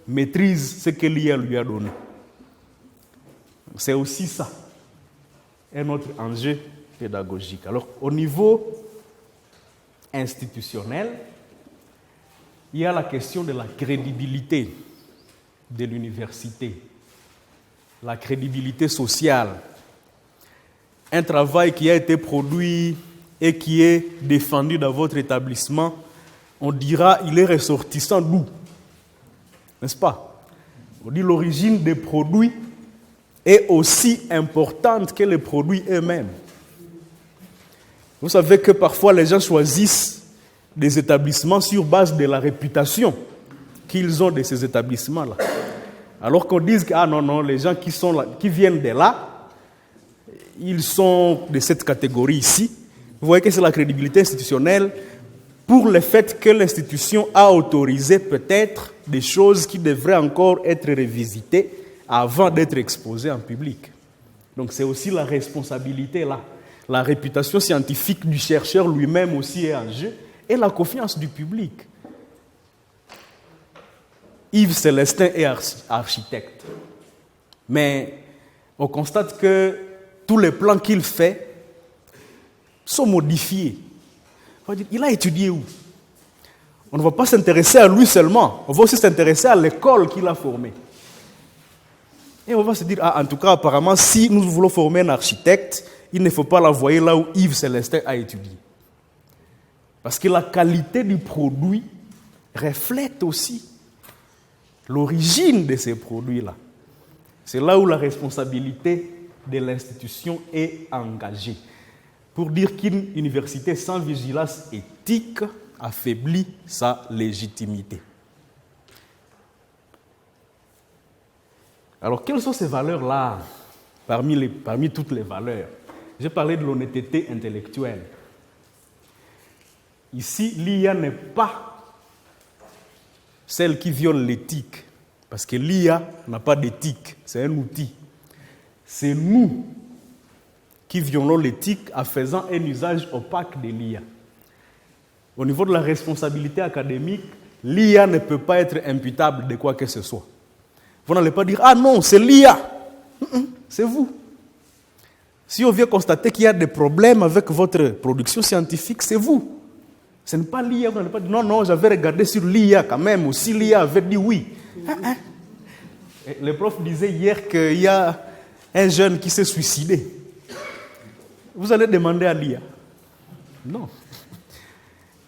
maîtrise ce que l'IA lui a donné? C'est aussi ça, un autre enjeu pédagogique. Alors, au niveau institutionnel, il y a la question de la crédibilité de l'université, la crédibilité sociale. Un travail qui a été produit et qui est défendu dans votre établissement, on dira il est ressortissant d'où? N'est-ce pas? On dit l'origine des produits est aussi importante que les produits eux-mêmes. Vous savez que parfois les gens choisissent des établissements sur base de la réputation qu'ils ont de ces établissements-là. Alors qu'on dise que non, les gens qui viennent de là, ils sont de cette catégorie ici. Vous voyez que c'est la crédibilité institutionnelle pour le fait que l'institution a autorisé peut-être des choses qui devraient encore être revisitées avant d'être exposées en public. Donc c'est aussi la responsabilité là. La réputation scientifique du chercheur lui-même aussi est en jeu et la confiance du public. Yves Célestin est architecte. Mais on constate que tous les plans qu'il fait sont modifiés. On va dire, il a étudié où? On ne va pas s'intéresser à lui seulement, on va aussi s'intéresser à l'école qu'il a formée. Et on va se dire, en tout cas, apparemment, si nous voulons former un architecte, il ne faut pas l'envoyer là où Yves Célestin a étudié. Parce que la qualité du produit reflète aussi l'origine de ces produits-là. C'est là où la responsabilité de l'institution est engagée. Pour dire qu'une université sans vigilance éthique affaiblit sa légitimité. Alors, quelles sont ces valeurs-là parmi toutes les valeurs? J'ai parlé de l'honnêteté intellectuelle. Ici, l'IA n'est pas celle qui viole l'éthique, parce que l'IA n'a pas d'éthique, c'est un outil. C'est nous qui violons l'éthique en faisant un usage opaque de l'IA. Au niveau de la responsabilité académique, l'IA ne peut pas être imputable de quoi que ce soit. Vous n'allez pas dire « Ah non, c'est l'IA !» C'est vous. Si on vient constater qu'il y a des problèmes avec votre production scientifique, c'est vous. Ce n'est pas l'IA. Vous n'allez pas dire « Non, non, j'avais regardé sur l'IA quand même, ou si l'IA avait dit oui. » Le prof disait hier qu'il y a un jeune qui s'est suicidé. Vous allez demander à l'IA. Non.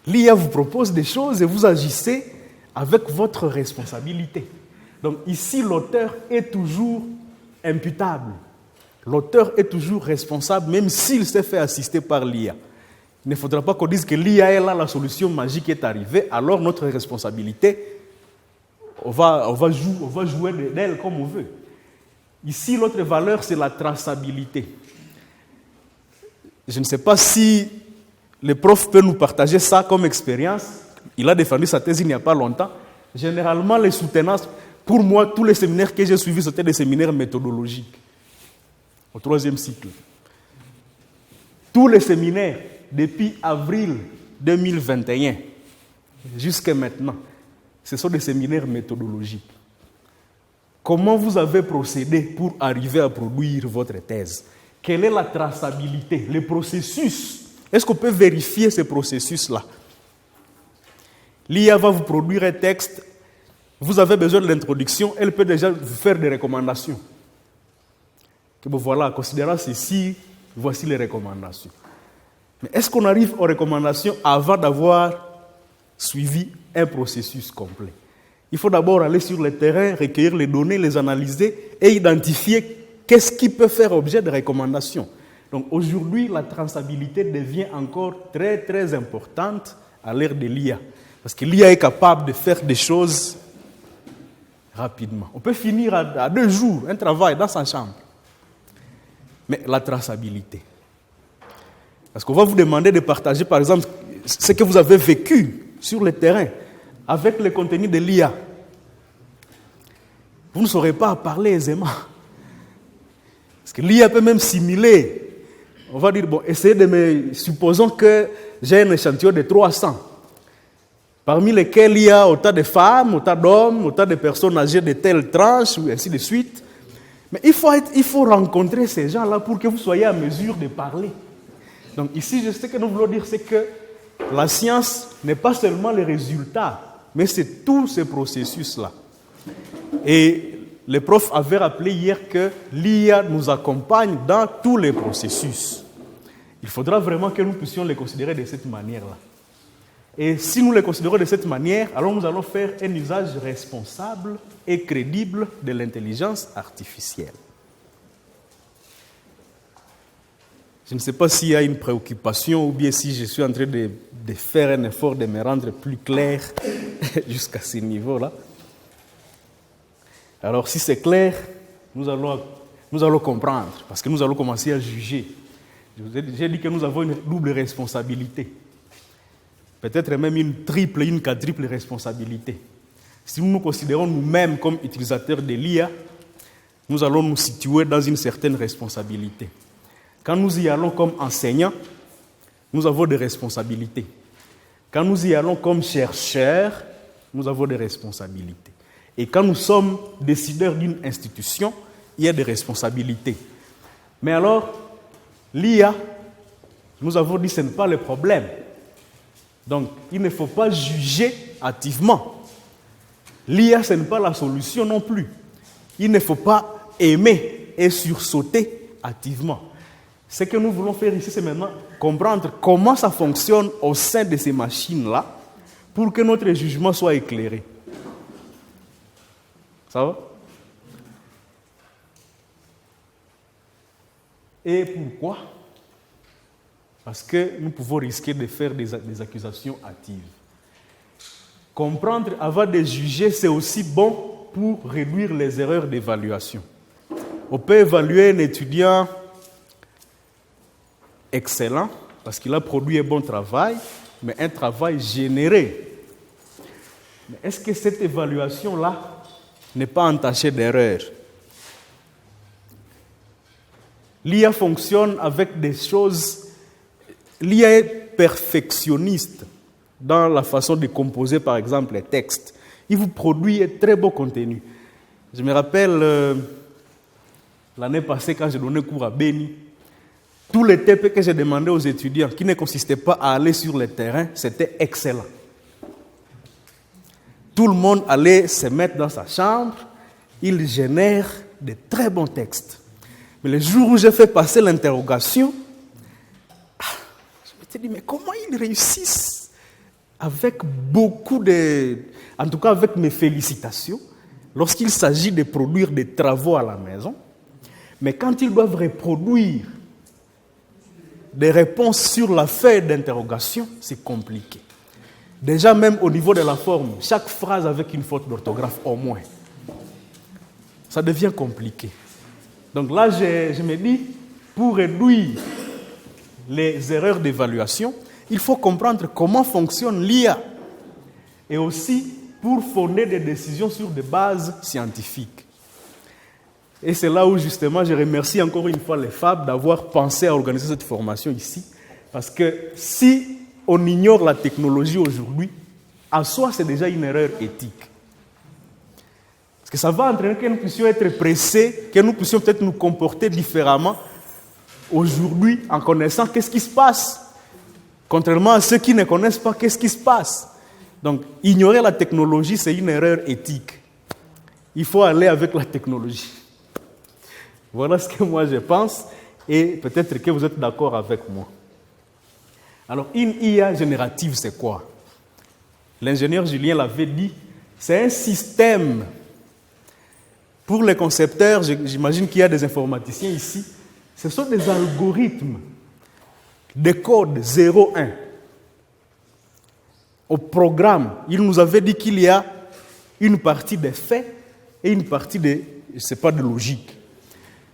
L'IA vous propose des choses et vous agissez avec votre responsabilité. Donc ici, l'auteur est toujours imputable. L'auteur est toujours responsable, même s'il s'est fait assister par l'IA. Il ne faudra pas qu'on dise que l'IA est là, la solution magique est arrivée, alors notre responsabilité, on va jouer d'elle comme on veut. Ici, l'autre valeur, c'est la traçabilité. Je ne sais pas si le prof peut nous partager ça comme expérience. Il a défendu sa thèse il n'y a pas longtemps. Généralement, les soutenances, pour moi, tous les séminaires que j'ai suivis, c'était des séminaires méthodologiques. Au 3e cycle. Tous les séminaires, depuis avril 2021 jusqu'à maintenant, ce sont des séminaires méthodologiques. Comment vous avez procédé pour arriver à produire votre thèse? Quelle est la traçabilité, le processus? Est-ce qu'on peut vérifier ce processus-là? L'IA va vous produire un texte, vous avez besoin de l'introduction, elle peut déjà vous faire des recommandations. Que bon, voilà, considérant ceci, voici les recommandations. Mais est-ce qu'on arrive aux recommandations avant d'avoir suivi un processus complet? Il faut d'abord aller sur le terrain, recueillir les données, les analyser et identifier qu'est-ce qui peut faire objet de recommandations. Donc aujourd'hui, la traçabilité devient encore très très importante à l'ère de l'IA. Parce que l'IA est capable de faire des choses rapidement. On peut finir à 2 jours un travail dans sa chambre. Mais la traçabilité. Parce qu'on va vous demander de partager, par exemple, ce que vous avez vécu sur le terrain avec le contenu de l'IA. Vous ne saurez pas parler aisément. Parce que l'IA peut même simuler. On va dire, bon, essayez de me... Supposons que j'ai un échantillon de 300, parmi lesquels il y a autant de femmes, autant d'hommes, autant de personnes âgées de telle tranche, ou ainsi de suite. Mais il faut rencontrer ces gens-là pour que vous soyez à mesure de parler. Donc ici, je sais que nous voulons dire, c'est que la science n'est pas seulement les résultats, mais c'est tout ce processus-là. Et le prof avait rappelé hier que l'IA nous accompagne dans tous les processus. Il faudra vraiment que nous puissions les considérer de cette manière-là. Et si nous les considérons de cette manière, alors nous allons faire un usage responsable et crédible de l'intelligence artificielle. Je ne sais pas s'il y a une préoccupation ou bien si je suis en train de faire un effort de me rendre plus clair jusqu'à ce niveau-là. Alors si c'est clair, nous allons comprendre, parce que nous allons commencer à juger. J'ai dit que nous avons une double responsabilité. Peut-être même une triple, une quadruple responsabilité. Si nous nous considérons nous-mêmes comme utilisateurs de l'IA, nous allons nous situer dans une certaine responsabilité. Quand nous y allons comme enseignants, nous avons des responsabilités. Quand nous y allons comme chercheurs, nous avons des responsabilités. Et quand nous sommes décideurs d'une institution, il y a des responsabilités. Mais alors, l'IA, nous avons dit que ce n'est pas le problème. Donc, il ne faut pas juger hâtivement. L'IA, ce n'est pas la solution non plus. Il ne faut pas aimer et sursauter hâtivement. Ce que nous voulons faire ici, c'est maintenant comprendre comment ça fonctionne au sein de ces machines-là pour que notre jugement soit éclairé. Ça va? Et pourquoi? Parce que nous pouvons risquer de faire des accusations hâtives. Comprendre avant de juger, c'est aussi bon pour réduire les erreurs d'évaluation. On peut évaluer un étudiant excellent parce qu'il a produit un bon travail, mais un travail généré. Mais est-ce que cette évaluation-là n'est pas entachée d'erreurs? L'IA fonctionne avec des choses... L'IA est perfectionniste dans la façon de composer, par exemple, les textes. Il vous produit un très beau contenu. Je me rappelle, l'année passée, quand j'ai donné cours à Béni, tous les TP que j'ai demandé aux étudiants, qui ne consistaient pas à aller sur le terrain, c'était excellent. Tout le monde allait se mettre dans sa chambre, il génère de très bons textes. Mais le jour où j'ai fait passer l'interrogation, je me suis dit, mais comment ils réussissent avec beaucoup de... En tout cas, avec mes félicitations, lorsqu'il s'agit de produire des travaux à la maison, mais quand ils doivent reproduire des réponses sur la feuille d'interrogation, c'est compliqué. Déjà, même au niveau de la forme, chaque phrase avec une faute d'orthographe au moins, ça devient compliqué. Donc là, je me dis, pour réduire les erreurs d'évaluation, il faut comprendre comment fonctionne l'IA et aussi pour fonder des décisions sur des bases scientifiques. Et c'est là où justement je remercie encore une fois les FAB d'avoir pensé à organiser cette formation ici, parce que si on ignore la technologie aujourd'hui, en soi c'est déjà une erreur éthique. Parce que ça va entraîner que nous puissions être pressés, que nous puissions peut-être nous comporter différemment aujourd'hui en connaissant qu'est-ce qui se passe. Contrairement à ceux qui ne connaissent pas qu'est-ce qui se passe. Donc, ignorer la technologie, c'est une erreur éthique. Il faut aller avec la technologie. Voilà ce que moi je pense, et peut-être que vous êtes d'accord avec moi. Alors, une IA générative, c'est quoi? L'ingénieur Julien l'avait dit, c'est un système. Pour les concepteurs, j'imagine qu'il y a des informaticiens ici, ce sont des algorithmes, des codes 0-1. Au programme, il nous avait dit qu'il y a une partie des faits et une partie de, c'est pas de logique.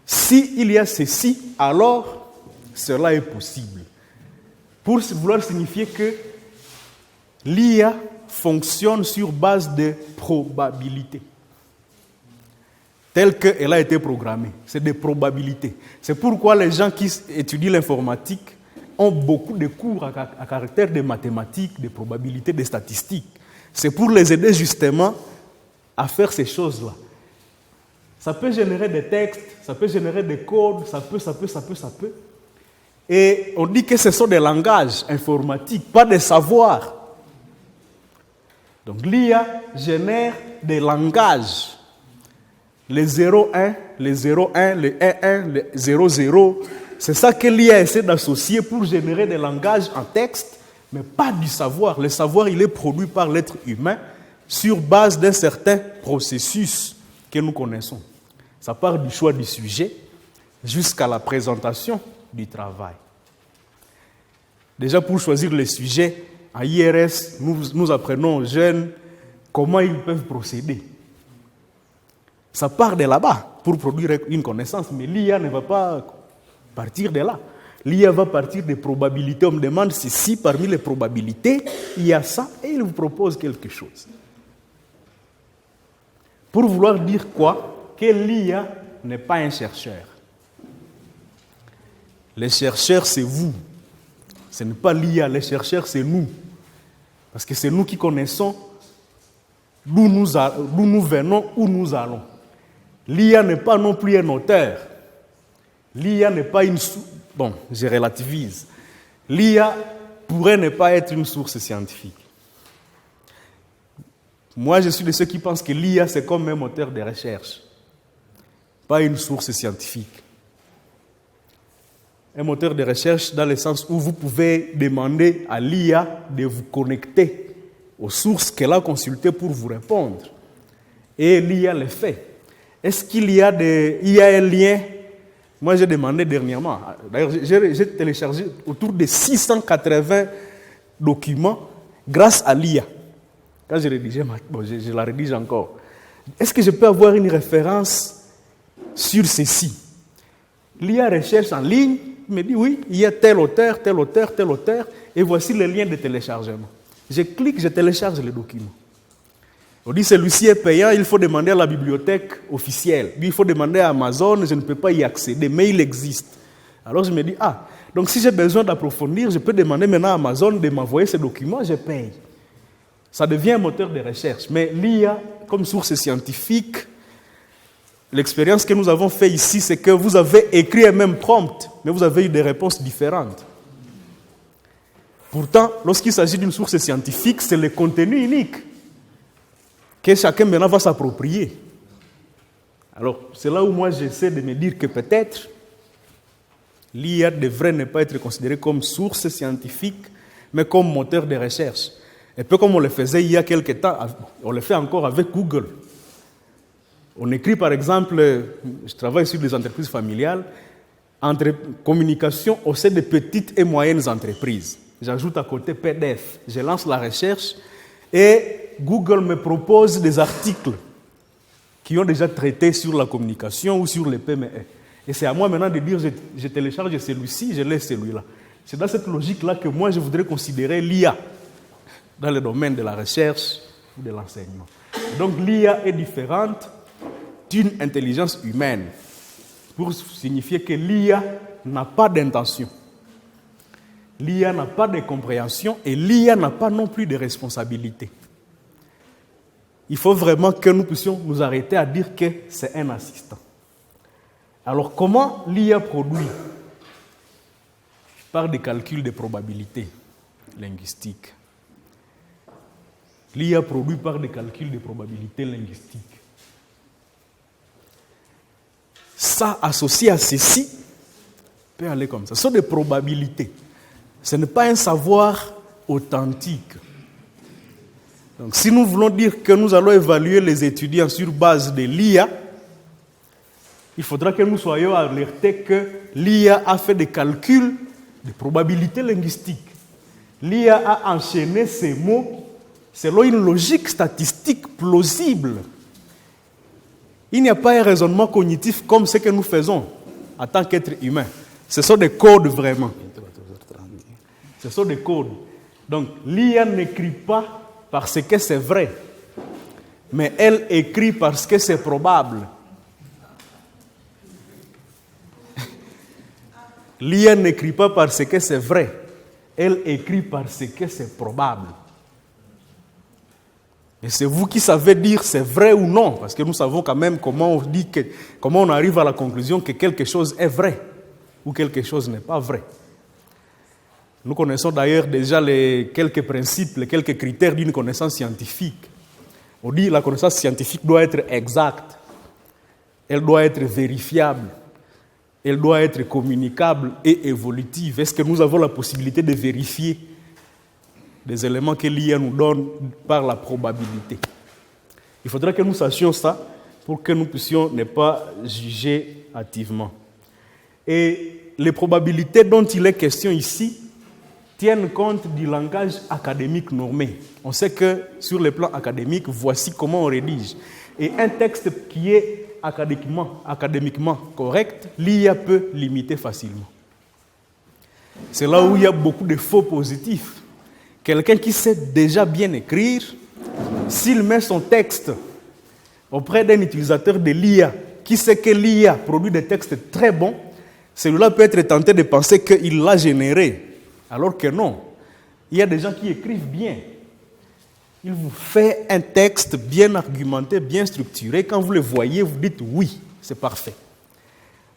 S'il y a ceci, alors cela est possible. Pour vouloir signifier que l'IA fonctionne sur base de probabilités. Telle qu'elle a été programmée. C'est des probabilités. C'est pourquoi les gens qui étudient l'informatique ont beaucoup de cours à caractère de mathématiques, de probabilités, de statistiques. C'est pour les aider justement à faire ces choses-là. Ça peut générer des textes, ça peut générer des codes, ça peut. Et on dit que ce sont des langages informatiques, pas des savoirs. Donc l'IA génère des langages. Les 0-1, les 0-1, les 1-1, les 0-0, c'est ça que l'IA essaie d'associer pour générer des langages en texte, mais pas du savoir. Le savoir, il est produit par l'être humain sur base d'un certain processus que nous connaissons. Ça part du choix du sujet jusqu'à la présentation du travail. Déjà, pour choisir le sujet, à IRS, nous apprenons aux jeunes comment ils peuvent procéder. Ça part de là-bas pour produire une connaissance, mais l'IA ne va pas partir de là. L'IA va partir des probabilités. On me demande si parmi les probabilités, il y a ça, et il vous propose quelque chose. Pour vouloir dire quoi? Que l'IA n'est pas un chercheur. Les chercheurs, c'est vous. Ce n'est pas l'IA, les chercheurs, c'est nous. Parce que c'est nous qui connaissons d'où nous venons, où nous allons. L'IA n'est pas non plus un auteur. L'IA n'est pas une source... Bon, je relativise. L'IA pourrait ne pas être une source scientifique. Moi, je suis de ceux qui pensent que l'IA, c'est comme un moteur de recherche, pas une source scientifique. Un moteur de recherche dans le sens où vous pouvez demander à l'IA de vous connecter aux sources qu'elle a consultées pour vous répondre. Et l'IA le fait. Est-ce qu'il y a un lien? Moi, j'ai demandé dernièrement. D'ailleurs, j'ai téléchargé autour de 680 documents grâce à l'IA. Quand j'ai rédigé, je la rédige encore. Est-ce que je peux avoir une référence sur ceci? L'IA recherche en ligne, Il me dit, oui, il y a tel auteur, et voici le lien de téléchargement. Je clique, je télécharge le document. On dit, celui-ci est payant, il faut demander à la bibliothèque officielle. Puis, il faut demander à Amazon, je ne peux pas y accéder, mais il existe. Alors je me dis, donc si j'ai besoin d'approfondir, je peux demander maintenant à Amazon de m'envoyer ce document, je paye. Ça devient un moteur de recherche. Mais l'IA, comme source scientifique, l'expérience que nous avons faite ici, c'est que vous avez écrit un même prompt, mais vous avez eu des réponses différentes. Pourtant, lorsqu'il s'agit d'une source scientifique, c'est le contenu unique que chacun maintenant va s'approprier. Alors, c'est là où moi j'essaie de me dire que peut-être l'IA devrait ne pas être considérée comme source scientifique, mais comme moteur de recherche. Un peu comme on le faisait il y a quelque temps, on le fait encore avec Google. On écrit par exemple, je travaille sur des entreprises familiales, entre communication au sein de petites et moyennes entreprises. J'ajoute à côté PDF, je lance la recherche et Google me propose des articles qui ont déjà traité sur la communication ou sur les PME. Et c'est à moi maintenant de dire, je télécharge celui-ci, je laisse celui-là. C'est dans cette logique-là que moi, je voudrais considérer l'IA dans le domaine de la recherche ou de l'enseignement. Donc l'IA est différente d'une intelligence humaine, pour signifier que l'IA n'a pas d'intention. L'IA n'a pas de compréhension et l'IA n'a pas non plus de responsabilité. Il faut vraiment que nous puissions nous arrêter à dire que c'est un assistant. Alors, comment l'IA produit? Par des calculs de probabilité linguistique. L'IA produit par des calculs de probabilité linguistique. Ça, associé à ceci, peut aller comme ça. Ce sont des probabilités. Ce n'est pas un savoir authentique. Donc, si nous voulons dire que nous allons évaluer les étudiants sur base de l'IA, il faudra que nous soyons alertés que l'IA a fait des calculs de probabilité linguistique. L'IA a enchaîné ces mots selon une logique statistique plausible. Il n'y a pas un raisonnement cognitif comme ce que nous faisons en tant qu'être humain. Ce sont des codes vraiment. Ce sont des codes. Donc l'IA n'écrit pas parce que c'est vrai, mais elle écrit parce que c'est probable. L'IA n'écrit pas parce que c'est vrai, elle écrit parce que c'est probable. Et c'est vous qui savez dire c'est vrai ou non, parce que nous savons quand même comment on arrive à la conclusion que quelque chose est vrai ou quelque chose n'est pas vrai. Nous connaissons d'ailleurs déjà quelques principes, les quelques critères d'une connaissance scientifique. On dit que la connaissance scientifique doit être exacte, elle doit être vérifiable, elle doit être communicable et évolutive. Est-ce que nous avons la possibilité de vérifier des éléments que l'IA nous donne par la probabilité? Il faudra que nous sachions ça pour que nous puissions ne pas juger hâtivement. Et les probabilités dont il est question ici tiennent compte du langage académique normé. On sait que sur le plan académique, voici comment on rédige. Et un texte qui est académiquement correct, l'IA peut l'imiter facilement. C'est là où il y a beaucoup de faux positifs. Quelqu'un qui sait déjà bien écrire, s'il met son texte auprès d'un utilisateur de l'IA, qui sait que l'IA produit des textes très bons, celui-là peut être tenté de penser qu'il l'a généré. Alors que non, il y a des gens qui écrivent bien. Il vous fait un texte bien argumenté, bien structuré. Quand vous le voyez, vous dites oui, c'est parfait.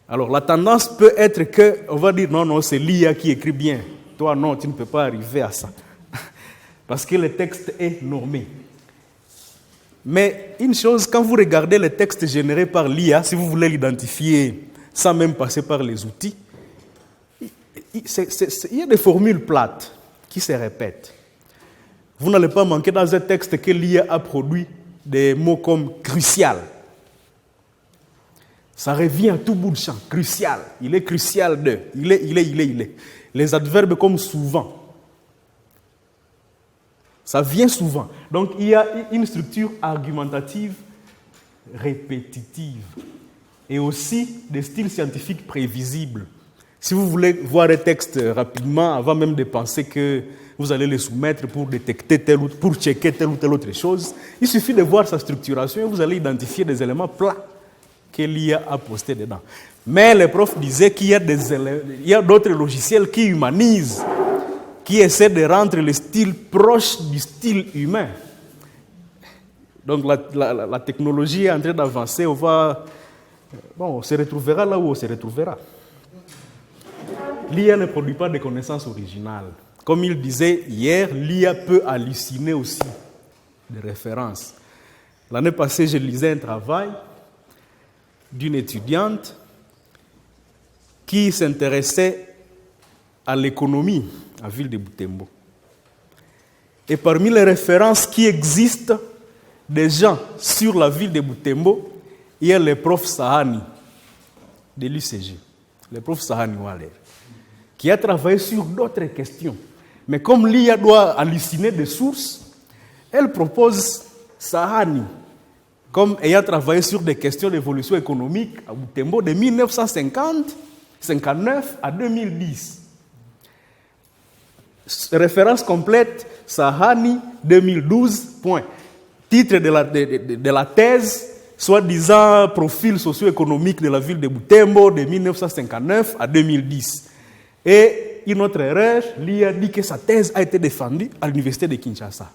Alors la tendance peut être qu'on va dire non, c'est l'IA qui écrit bien. Toi, non, tu ne peux pas arriver à ça. Parce que le texte est normé. Mais une chose, quand vous regardez le texte généré par l'IA, si vous voulez l'identifier sans même passer par les outils, il y a des formules plates qui se répètent. Vous n'allez pas manquer dans un texte que l'IA a produit des mots comme crucial. Ça revient à tout bout de champ. Crucial. Il est crucial de. Il est. Les adverbes comme souvent. Ça vient souvent. Donc il y a une structure argumentative répétitive. Et aussi des styles scientifiques prévisibles. Si vous voulez voir un texte rapidement, avant même de penser que vous allez les soumettre pour détecter pour checker telle ou telle autre chose, il suffit de voir sa structuration et vous allez identifier des éléments plats que l'IA a postés dedans. Mais les profs disaient qu'il y a d'autres logiciels qui humanisent, qui essaient de rendre le style proche du style humain. Donc la technologie est en train d'avancer, on se retrouvera là où on se retrouvera. L'IA ne produit pas de connaissances originales. Comme il disait hier, l'IA peut halluciner aussi des références. L'année passée, je lisais un travail d'une étudiante qui s'intéressait à l'économie à Ville de Butembo. Et parmi les références qui existent des gens sur la ville de Butembo, il y a le prof Sahani de l'UCG, le prof Sahani Waller, qui a travaillé sur d'autres questions. Mais comme l'IA doit halluciner des sources, elle propose Sahani comme ayant travaillé sur des questions d'évolution économique à Butembo de 1959 à 2010. Référence complète, Sahani 2012, point. Titre de la thèse, soi-disant profil socio-économique de la ville de Butembo de 1959 à 2010. Et une autre erreur, l'IA dit que sa thèse a été défendue à l'université de Kinshasa.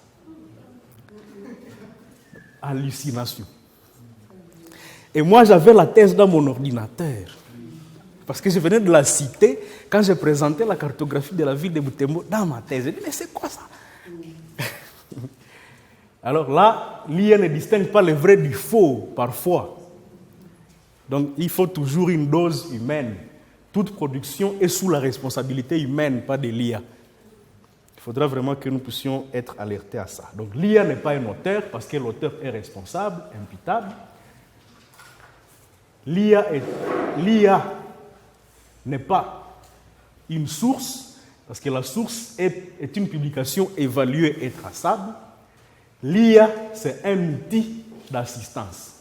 Hallucination. Et moi, j'avais la thèse dans mon ordinateur. Parce que je venais de la citer quand je présentais la cartographie de la ville de Butembo dans ma thèse. Je dis, mais c'est quoi ça? Alors là, l'IA ne distingue pas le vrai du faux, parfois. Donc, il faut toujours une dose humaine. Toute production est sous la responsabilité humaine, pas de l'IA. Il faudra vraiment que nous puissions être alertés à ça. Donc, l'IA n'est pas un auteur, parce que l'auteur est responsable, imputable. L'IA n'est pas une source, parce que la source est une publication évaluée et traçable. L'IA, c'est un outil d'assistance.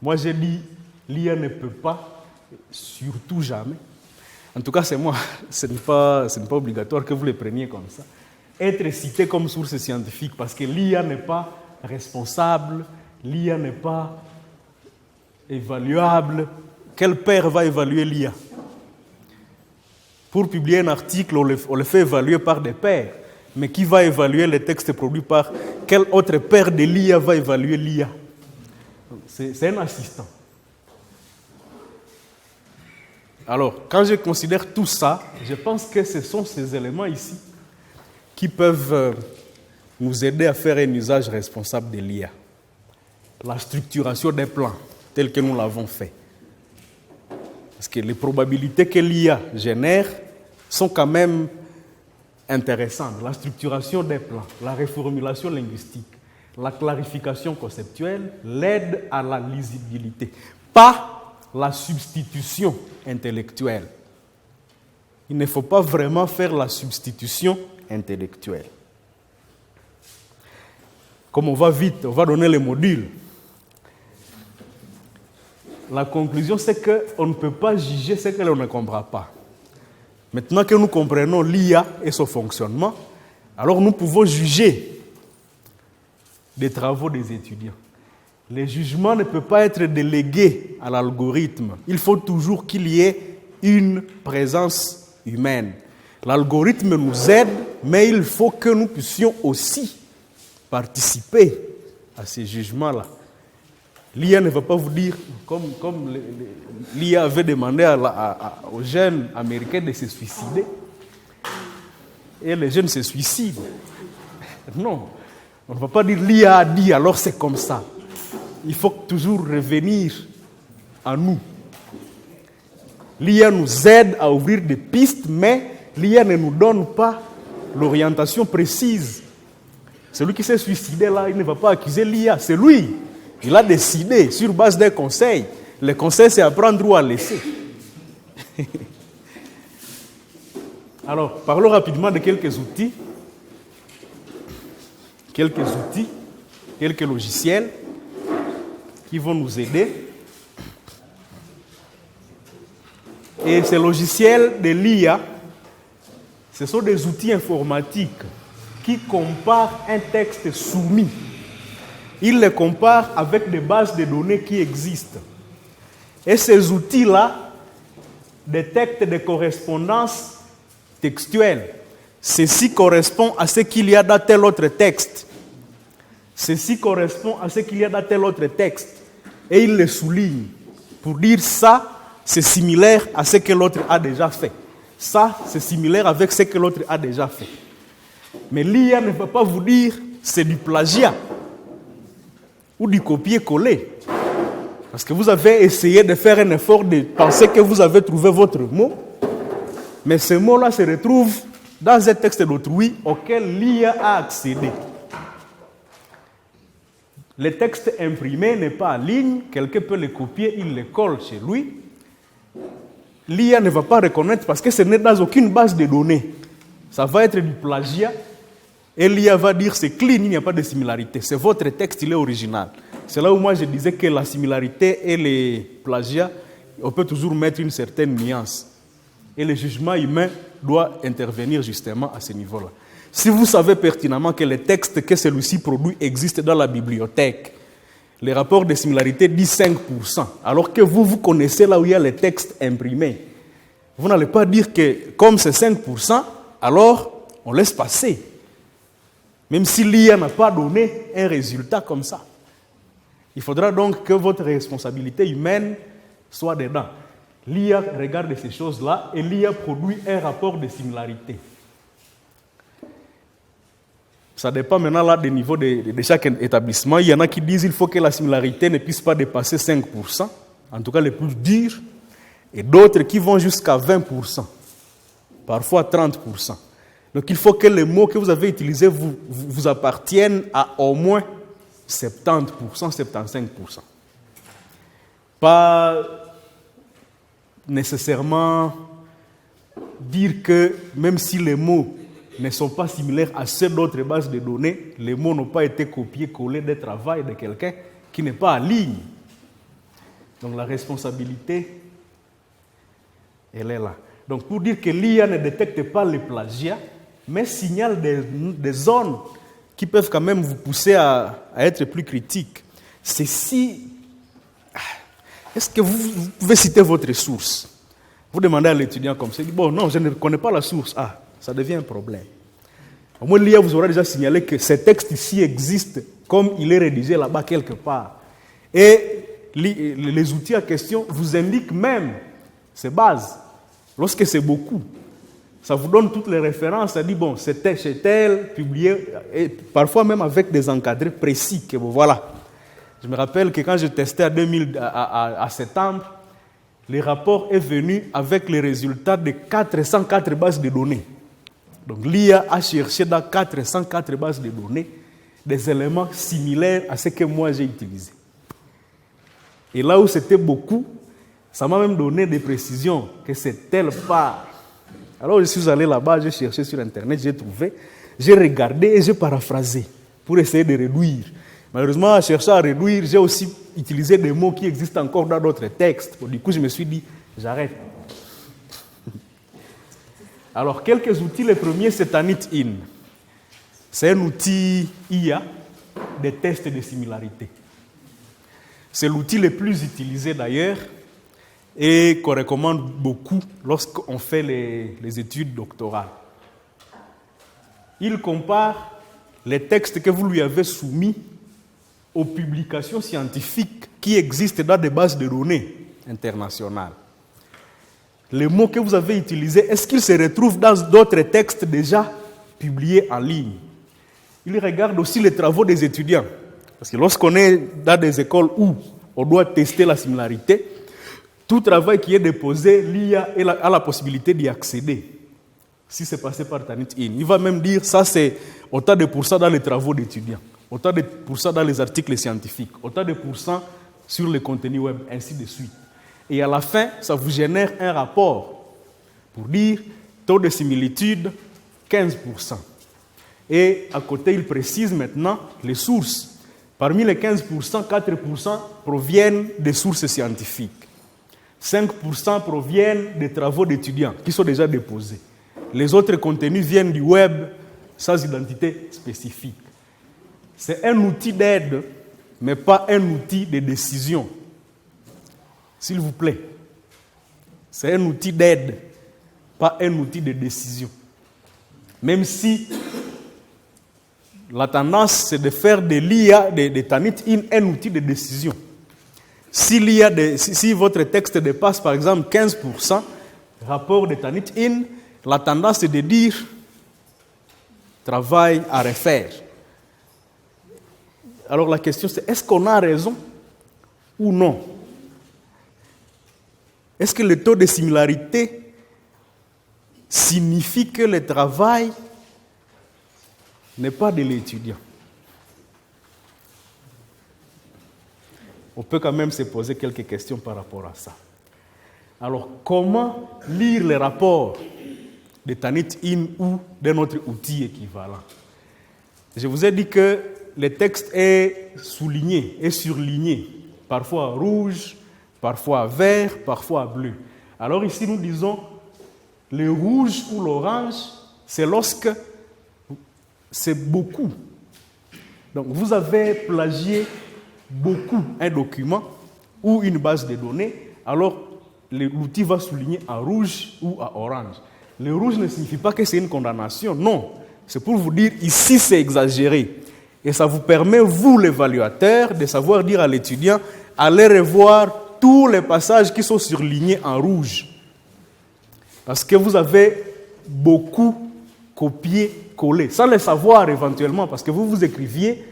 Moi, j'ai dit, l'IA ne peut pas, surtout jamais, en tout cas c'est moi, ce n'est pas obligatoire que vous le preniez comme ça, être cité comme source scientifique, parce que l'IA n'est pas responsable, l'IA n'est pas évaluable. Quel père va évaluer l'IA? Pour publier un article, on le fait évaluer par des pairs. Mais qui va évaluer les textes produits par quel autre père de l'IA va évaluer l'IA? C'est un assistant. Alors, quand je considère tout ça, je pense que ce sont ces éléments ici qui peuvent nous aider à faire un usage responsable de l'IA. La structuration des plans, tel que nous l'avons fait. Parce que les probabilités que l'IA génère sont quand même intéressantes. La structuration des plans, la reformulation linguistique, la clarification conceptuelle, l'aide à la lisibilité. Pas la substitution intellectuelle. Il ne faut pas vraiment faire la substitution intellectuelle. Comme on va vite, on va donner les modules. La conclusion, c'est qu'on ne peut pas juger ce que l'on ne comprend pas. Maintenant que nous comprenons l'IA et son fonctionnement, alors nous pouvons juger des travaux des étudiants. Le jugement ne peut pas être délégué à l'algorithme. Il faut toujours qu'il y ait une présence humaine. L'algorithme nous aide, mais il faut que nous puissions aussi participer à ces jugements-là. L'IA ne va pas vous dire, comme l'IA avait demandé aux jeunes américains de se suicider, et les jeunes se suicident. Non, on ne va pas dire l'IA a dit, alors c'est comme ça. Il faut toujours revenir à nous. L'IA nous aide à ouvrir des pistes, mais l'IA ne nous donne pas l'orientation précise. Celui qui s'est suicidé là, il ne va pas accuser l'IA, c'est lui. Il a décidé sur base des conseils. Le conseil, c'est à prendre ou à laisser. Alors, parlons rapidement de quelques outils, quelques logiciels qui vont nous aider Et ces logiciels de l'IA, ce sont des outils informatiques qui comparent un texte soumis. Ils les comparent avec des bases de données qui existent. Et ces outils-là détectent des correspondances textuelles. Ceci correspond à ce qu'il y a dans tel autre texte. Ceci correspond à ce qu'il y a dans tel autre texte. Et ils les soulignent pour dire ça, c'est similaire à ce que l'autre a déjà fait. Ça, c'est similaire avec ce que l'autre a déjà fait. Mais l'IA ne peut pas vous dire c'est du plagiat ou du copier-coller. Parce que vous avez essayé de faire un effort de penser que vous avez trouvé votre mot, mais ce mot-là se retrouve dans un texte d'autrui auquel l'IA a accédé. Le texte imprimé n'est pas en ligne, quelqu'un peut le copier, il le colle chez lui. L'IA ne va pas reconnaître parce que ce n'est dans aucune base de données. Ça va être du plagiat et l'IA va dire c'est clean, il n'y a pas de similarité. C'est votre texte, il est original. C'est là où moi je disais que la similarité et les plagiats, on peut toujours mettre une certaine nuance. Et le jugement humain doit intervenir justement à ce niveau-là. Si vous savez pertinemment que les textes que celui-ci produit existent dans la bibliothèque, les rapports de similarité disent 5%, alors que vous connaissez là où il y a les textes imprimés. Vous n'allez pas dire que comme c'est 5%, alors on laisse passer. Même si l'IA n'a pas donné un résultat comme ça. Il faudra donc que votre responsabilité humaine soit dedans. L'IA regarde ces choses-là et l'IA produit un rapport de similarité. Ça dépend maintenant là des niveaux de chaque établissement. Il y en a qui disent qu'il faut que la similarité ne puisse pas dépasser 5%, en tout cas les plus durs, et d'autres qui vont jusqu'à 20%, parfois 30%. Donc il faut que les mots que vous avez utilisés vous appartiennent à au moins 70%, 75%. Pas nécessairement dire que même si les mots ne sont pas similaires à ceux d'autres bases de données, les mots n'ont pas été copiés-collés des travail de quelqu'un qui n'est pas en ligne. Donc la responsabilité, elle est là. Donc pour dire que l'IA ne détecte pas les plagiats, mais signale des zones qui peuvent quand même vous pousser à être plus critique. C'est si... Est-ce que vous pouvez citer votre source? Vous demandez à l'étudiant comme ça, il dit, bon, non, je ne connais pas la source. Ah, ça devient un problème. Au moins, l'IA vous aura déjà signalé que ce texte ici existe comme il est rédigé là-bas quelque part. Et les outils en question vous indiquent même ces bases. Lorsque c'est beaucoup, ça vous donne toutes les références. Ça dit, bon, c'était chez tel, publié, et parfois même avec des encadrés précis. Que bon, voilà. Je me rappelle que quand je testais à septembre, le rapport est venu avec les résultats de 404 bases de données. Donc l'IA a cherché dans 404 bases de données des éléments similaires à ce que moi j'ai utilisé. Et là où c'était beaucoup, ça m'a même donné des précisions que c'est telle part. Alors je suis allé là-bas, j'ai cherché sur Internet, j'ai trouvé, j'ai regardé et j'ai paraphrasé pour essayer de réduire. Malheureusement, en cherchant à réduire, j'ai aussi utilisé des mots qui existent encore dans d'autres textes. Du coup, je me suis dit, j'arrête. Alors, quelques outils. Le premier, c'est Tanit-In. C'est un outil IA de tests de similarité. C'est l'outil le plus utilisé d'ailleurs et qu'on recommande beaucoup lorsqu'on fait les études doctorales. Il compare les textes que vous lui avez soumis aux publications scientifiques qui existent dans des bases de données internationales. Les mots que vous avez utilisés, est-ce qu'ils se retrouvent dans d'autres textes déjà publiés en ligne? Il regarde aussi les travaux des étudiants. Parce que lorsqu'on est dans des écoles où on doit tester la similarité, tout travail qui est déposé, l'IA a la possibilité d'y accéder. Si c'est passé par Tanit-In. Il va même dire, ça c'est autant de pourcents dans les travaux d'étudiants. Autant de pourcents dans les articles scientifiques, autant de pourcents sur les contenus web, ainsi de suite. Et à la fin, ça vous génère un rapport pour dire taux de similitude 15%. Et à côté, il précise maintenant les sources. Parmi les 15%, 4% proviennent des sources scientifiques. 5% proviennent des travaux d'étudiants qui sont déjà déposés. Les autres contenus viennent du web sans identité spécifique. C'est un outil d'aide, mais pas un outil de décision. S'il vous plaît. C'est un outil d'aide, pas un outil de décision. Même si la tendance, c'est de faire de l'IA, de Tanit-In, un outil de décision. Si votre texte dépasse, par exemple, 15%, rapport de Tanit-In, la tendance est de dire travail à refaire. Alors la question c'est, est-ce qu'on a raison ou non? Est-ce que le taux de similarité signifie que le travail n'est pas de l'étudiant? On peut quand même se poser quelques questions par rapport à ça. Alors, comment lire les rapports de Tanit-In ou d'un autre outil équivalent? Je vous ai dit que le texte est souligné, est surligné, parfois rouge, parfois vert, parfois bleu. Alors ici, nous disons le rouge ou l'orange, c'est lorsque c'est beaucoup. Donc, vous avez plagié beaucoup un document ou une base de données, alors l'outil va souligner en rouge ou en orange. Le rouge ne signifie pas que c'est une condamnation, non. C'est pour vous dire, ici c'est exagéré. Et ça vous permet, vous l'évaluateur, de savoir dire à l'étudiant, allez revoir tous les passages qui sont surlignés en rouge. Parce que vous avez beaucoup copié-collé, sans le savoir éventuellement, parce que vous écriviez,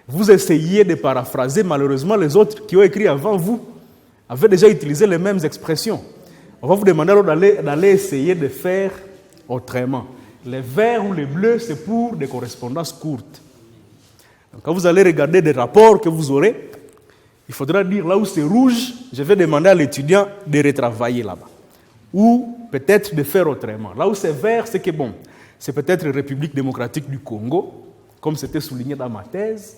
vous essayiez de paraphraser, malheureusement les autres qui ont écrit avant vous avaient déjà utilisé les mêmes expressions. On va vous demander alors d'aller essayer de faire autrement. Les verts ou les bleus, c'est pour des correspondances courtes. Donc, quand vous allez regarder des rapports que vous aurez, il faudra dire là où c'est rouge, je vais demander à l'étudiant de retravailler là-bas. Ou peut-être de faire autrement. Là où c'est vert, c'est que bon, c'est peut-être la République démocratique du Congo, comme c'était souligné dans ma thèse.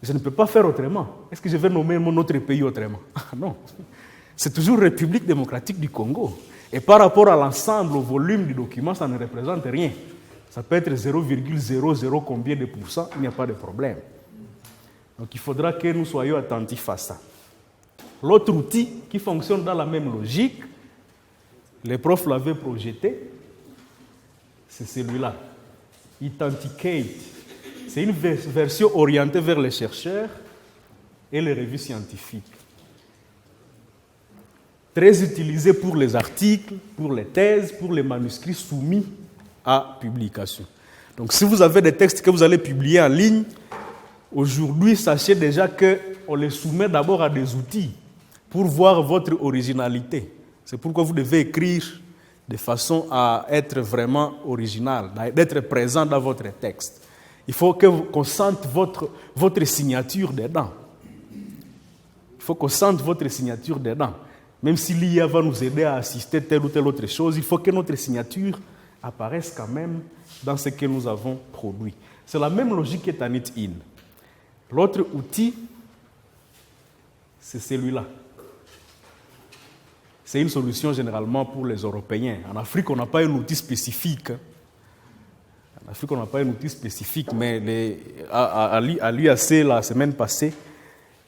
Je ne peux pas faire autrement. Est-ce que je vais nommer mon autre pays autrement? Non. C'est toujours République démocratique du Congo. Et par rapport à l'ensemble, au volume du document, ça ne représente rien. Ça peut être 0,00 combien de pourcents, il n'y a pas de problème. Donc il faudra que nous soyons attentifs à ça. L'autre outil qui fonctionne dans la même logique, les profs l'avaient projeté, c'est celui-là. Authenticate. C'est une version orientée vers les chercheurs et les revues scientifiques. Très utilisé pour les articles, pour les thèses, pour les manuscrits soumis à publication. Donc si vous avez des textes que vous allez publier en ligne, aujourd'hui, sachez déjà qu'on les soumet d'abord à des outils pour voir votre originalité. C'est pourquoi vous devez écrire de façon à être vraiment original, d'être présent dans votre texte. Il faut qu'on sente votre signature dedans. Il faut qu'on sente votre signature dedans. Même si l'IA va nous aider à assister telle ou telle autre chose, il faut que notre signature apparaisse quand même dans ce que nous avons produit. C'est la même logique que Tanit-In. L'autre outil, c'est celui-là. C'est une solution généralement pour les Européens. En Afrique, on n'a pas un outil spécifique. En Afrique, on n'a pas un outil spécifique, mais à l'UAC, la semaine passée,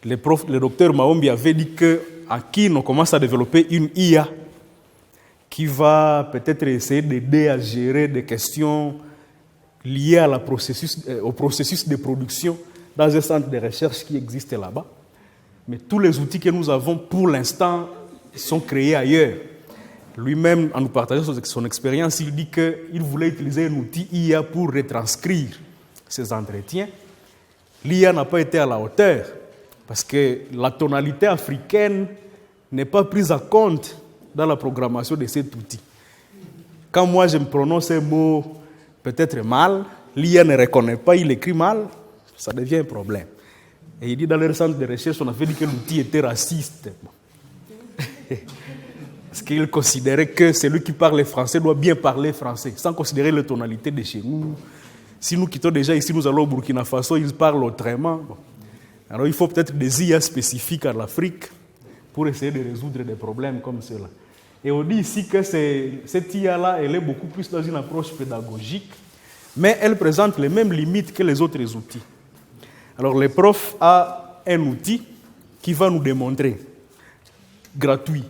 le docteur Maombi avait dit qu'à Kin, on commence à développer une IA qui va peut-être essayer d'aider à gérer des questions liées au processus de production dans un centre de recherche qui existe là-bas. Mais tous les outils que nous avons pour l'instant sont créés ailleurs. Lui-même, en nous partageant son expérience, il dit qu'il voulait utiliser un outil IA pour retranscrire ses entretiens. L'IA n'a pas été à la hauteur parce que la tonalité africaine n'est pas prise en compte dans la programmation de cet outil. Quand moi je me prononce un mot peut-être mal, l'IA ne reconnaît pas, il écrit mal, ça devient un problème. Et il dit dans leur centre de recherche, on avait dit que l'outil était raciste. Parce qu'il considérait que celui qui parle français doit bien parler français, sans considérer la tonalité de chez nous. Si nous quittons déjà ici, nous allons au Burkina Faso, ils parlent autrement. Bon. Alors il faut peut-être des IA spécifiques à l'Afrique pour essayer de résoudre des problèmes comme ceux-là. Et on dit ici que cette IA-là, elle est beaucoup plus dans une approche pédagogique, mais elle présente les mêmes limites que les autres outils. Alors, le prof a un outil qui va nous démontrer, gratuit.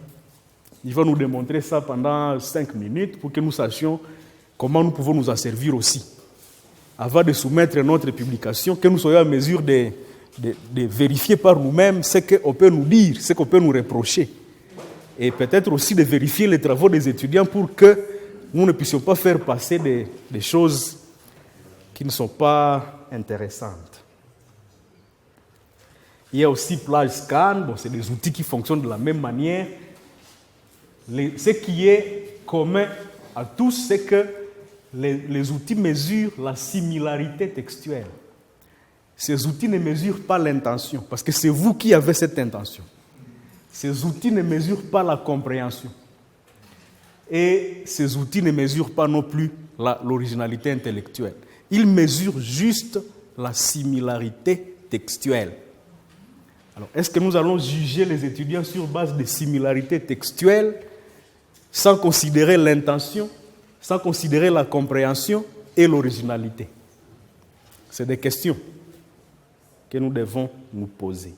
Il va nous démontrer ça pendant 5 minutes pour que nous sachions comment nous pouvons nous en servir aussi. Avant de soumettre notre publication, que nous soyons en mesure de vérifier par nous-mêmes ce qu'on peut nous dire, ce qu'on peut nous reprocher. Et peut-être aussi de vérifier les travaux des étudiants pour que nous ne puissions pas faire passer des choses qui ne sont pas intéressantes. Il y a aussi PlageScan, c'est des outils qui fonctionnent de la même manière. Ce qui est commun à tous, c'est que les outils mesurent la similarité textuelle. Ces outils ne mesurent pas l'intention, parce que c'est vous qui avez cette intention. Ces outils ne mesurent pas la compréhension. Et ces outils ne mesurent pas non plus l'originalité intellectuelle. Ils mesurent juste la similarité textuelle. Alors, est-ce que nous allons juger les étudiants sur base de similarités textuelles, sans considérer l'intention, sans considérer la compréhension et l'originalité? C'est des questions que nous devons nous poser.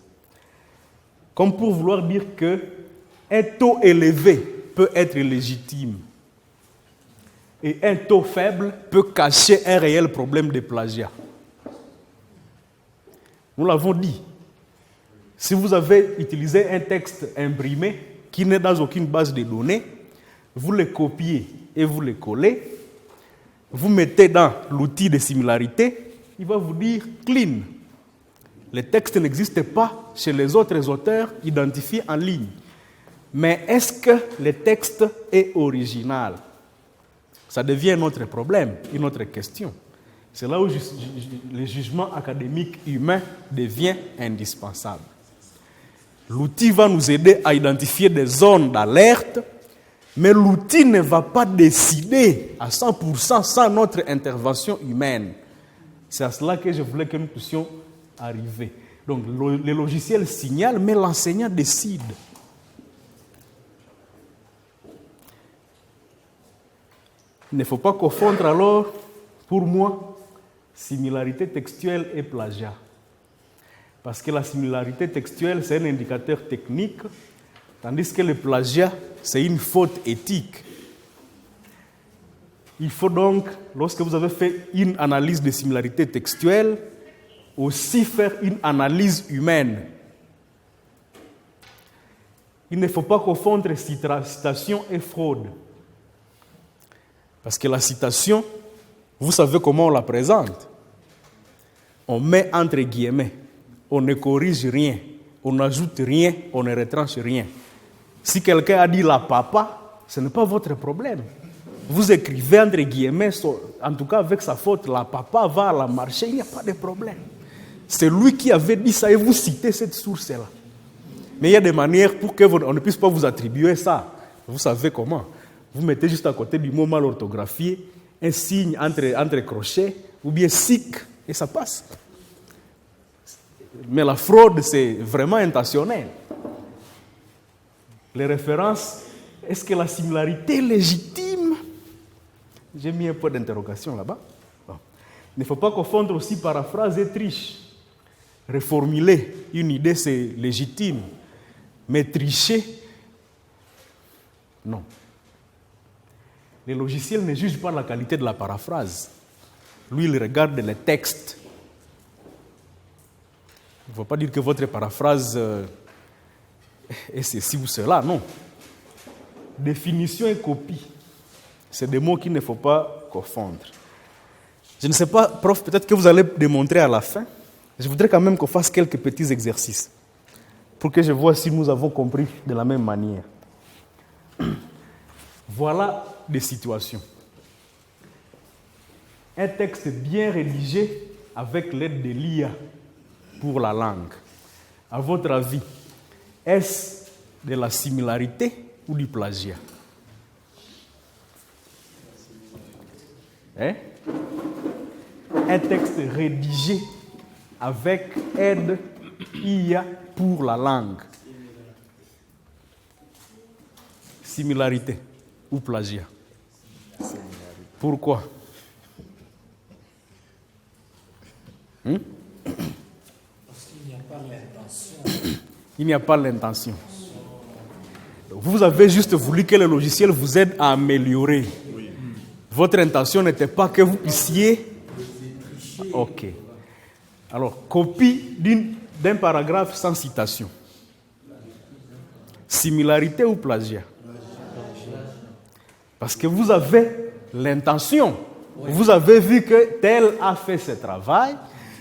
Comme pour vouloir dire qu'un taux élevé peut être légitime et un taux faible peut cacher un réel problème de plagiat. Nous l'avons dit. Si vous avez utilisé un texte imprimé qui n'est dans aucune base de données, vous le copiez et vous le collez, vous mettez dans l'outil de similarité, il va vous dire clean. Le texte n'existe pas chez les autres auteurs identifiés en ligne. Mais est-ce que le texte est original? Ça devient un autre problème, une autre question. C'est là où le jugement académique humain devient indispensable. L'outil va nous aider à identifier des zones d'alerte, mais l'outil ne va pas décider à 100% sans notre intervention humaine. C'est à cela que je voulais que nous puissions arriver. Donc le logiciel signale, mais l'enseignant décide. Il ne faut pas confondre alors, pour moi, similarité textuelle et plagiat. Parce que la similarité textuelle, c'est un indicateur technique, tandis que le plagiat, c'est une faute éthique. Il faut donc, lorsque vous avez fait une analyse de similarité textuelle, aussi faire une analyse humaine. Il ne faut pas confondre citation et fraude. Parce que la citation, vous savez comment on la présente. On met entre guillemets. On ne corrige rien, on n'ajoute rien, on ne retranche rien. Si quelqu'un a dit la papa, ce n'est pas votre problème. Vous écrivez entre guillemets, en tout cas avec sa faute, la papa va à la marché, il n'y a pas de problème. C'est lui qui avait dit ça et vous citez cette source-là. Mais il y a des manières pour qu'on ne puisse pas vous attribuer ça. Vous savez comment. Vous mettez juste à côté du mot mal orthographié un signe entre crochets ou bien sic et ça passe. Mais la fraude, c'est vraiment intentionnel. Les références, est-ce que la similarité est légitime? J'ai mis un point d'interrogation là-bas. Bon. Il ne faut pas confondre aussi paraphrase et triche. Reformuler une idée, c'est légitime. Mais tricher, non. Les logiciels ne jugent pas la qualité de la paraphrase. Lui, il regarde les textes. Il ne faut pas dire que votre paraphrase est ceci ou cela, non. Définition et copie, c'est des mots qu'il ne faut pas confondre. Je ne sais pas, prof, peut-être que vous allez démontrer à la fin. Je voudrais quand même qu'on fasse quelques petits exercices pour que je vois si nous avons compris de la même manière. Voilà des situations. Un texte bien rédigé avec l'aide de l'IA pour la langue. À votre avis, est-ce de la similarité ou du plagiat? Un texte rédigé avec aide IA pour la langue. Similarité ou plagiat? Pourquoi? Parce qu'il n'y a pas l'intention. Il n'y a pas l'intention. Vous avez juste voulu que le logiciel vous aide à améliorer. Oui. Votre intention n'était pas que vous puissiez... Ok. Alors, copie d'un paragraphe sans citation. Similarité ou plagiat? Parce que vous avez l'intention. Vous avez vu que tel a fait ce travail,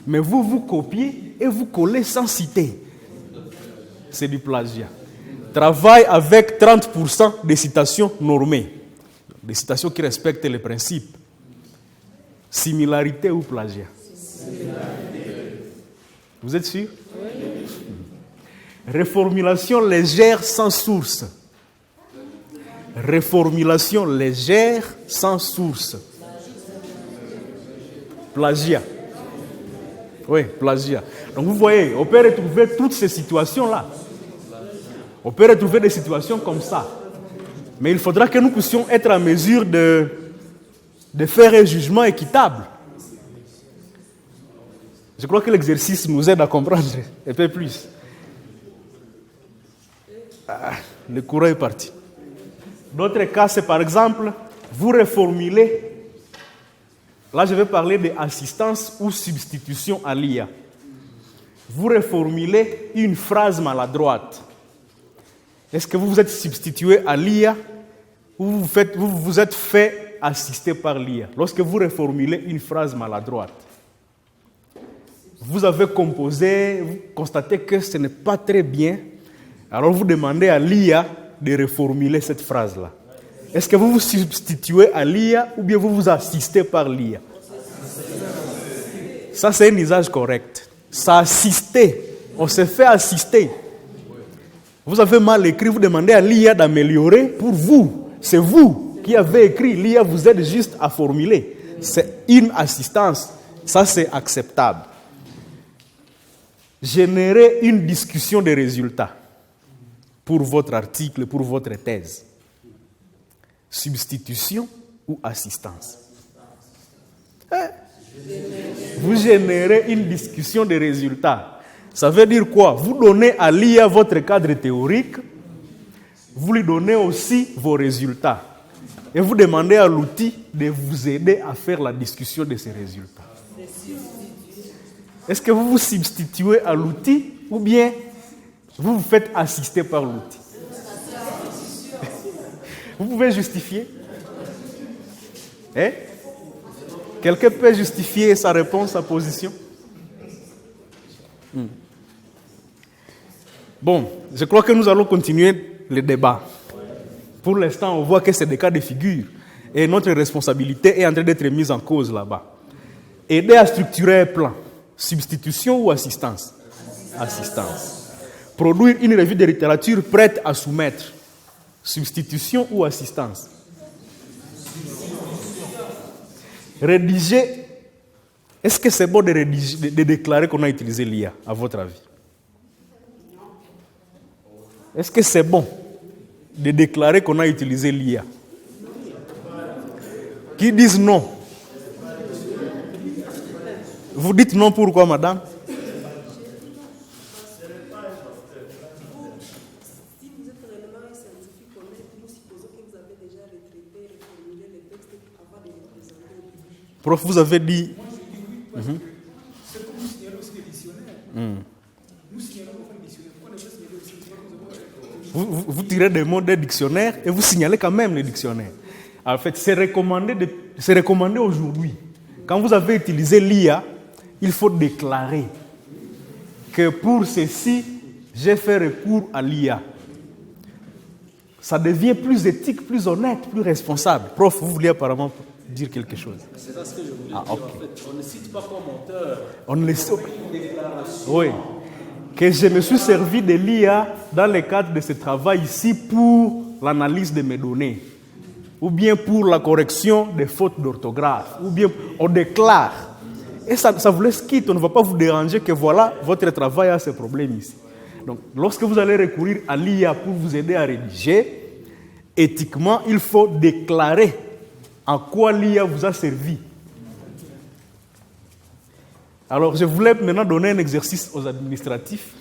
mais vous copiez et vous collez sans citer. C'est du plagiat. Travaille avec 30% de citations normées. Des citations qui respectent les principes. Similarité ou plagiat? Similarité. Vous êtes sûr? Oui. Reformulation légère sans source. Reformulation légère sans source. Plagiat. Oui, plagiat. Donc vous voyez, on peut retrouver toutes ces situations-là. On peut retrouver des situations comme ça. Mais il faudra que nous puissions être en mesure de faire un jugement équitable. Je crois que l'exercice nous aide à comprendre un peu plus. Le courant est parti. D'autres cas, c'est par exemple, vous reformulez. Là, je vais parler d'assistance ou substitution à l'IA. Vous reformulez une phrase maladroite. Est-ce que vous vous êtes substitué à l'IA ou vous vous êtes fait assister par l'IA? Lorsque vous reformulez une phrase maladroite, vous avez composé, vous constatez que ce n'est pas très bien, alors vous demandez à l'IA de reformuler cette phrase-là. Est-ce que vous vous substituez à l'IA ou bien vous vous assistez par l'IA? Ça, c'est un usage correct. S'assister, on se fait assister. Vous avez mal écrit, vous demandez à l'IA d'améliorer pour vous. C'est vous qui avez écrit, l'IA vous aide juste à formuler. C'est une assistance. Ça, c'est acceptable. Générer une discussion des résultats pour votre article, pour votre thèse. Substitution ou assistance? Vous générez une discussion des résultats. Ça veut dire quoi? Vous donnez à l'IA votre cadre théorique, vous lui donnez aussi vos résultats. Et vous demandez à l'outil de vous aider à faire la discussion de ces résultats. Est-ce que vous vous substituez à l'outil ou bien vous vous faites assister par l'outil? Vous pouvez justifier? Quelqu'un peut justifier sa réponse, sa position? Bon, je crois que nous allons continuer le débat. Pour l'instant, on voit que c'est des cas de figure. Et notre responsabilité est en train d'être mise en cause là-bas. Aider à structurer un plan. Substitution ou assistance? Assistance. Produire une revue de littérature prête à soumettre. Substitution ou assistance? Rédiger. Est-ce que c'est bon de déclarer qu'on a utilisé l'IA, à votre avis? Est-ce que c'est bon de déclarer qu'on a utilisé l'IA? Qui disent non? Vous dites non pourquoi, madame? Si vous êtes réellement un scientifique honnête, nous supposons que vous avez déjà retraité, reformulé les textes avant de les présenter au public. Prof, vous avez dit... C'est comme nous signalons aussi les dictionnaires. Nous signalons les dictionnaires. Pourquoi ne pas signaler aussi? Vous tirez des mots des dictionnaires et vous signalez quand même les dictionnaires. En fait, c'est recommandé aujourd'hui. Quand vous avez utilisé l'IA, il faut déclarer que pour ceci, j'ai fait recours à l'IA. Ça devient plus éthique, plus honnête, plus responsable. Prof, vous vouliez apparemment dire quelque chose. C'est ça ce que je voulais dire. En fait, on ne cite pas comme auteur. On ne cite Une déclaration. Oui. Que je me suis servi de l'IA dans le cadre de ce travail ici pour l'analyse de mes données, ou bien pour la correction des fautes d'orthographe, ou bien on déclare. Et ça vous laisse quitte, on ne va pas vous déranger que voilà, votre travail a ce problème ici. Donc, lorsque vous allez recourir à l'IA pour vous aider à rédiger, éthiquement, il faut déclarer en quoi l'IA vous a servi. Alors, je voulais maintenant donner un exercice aux administratifs.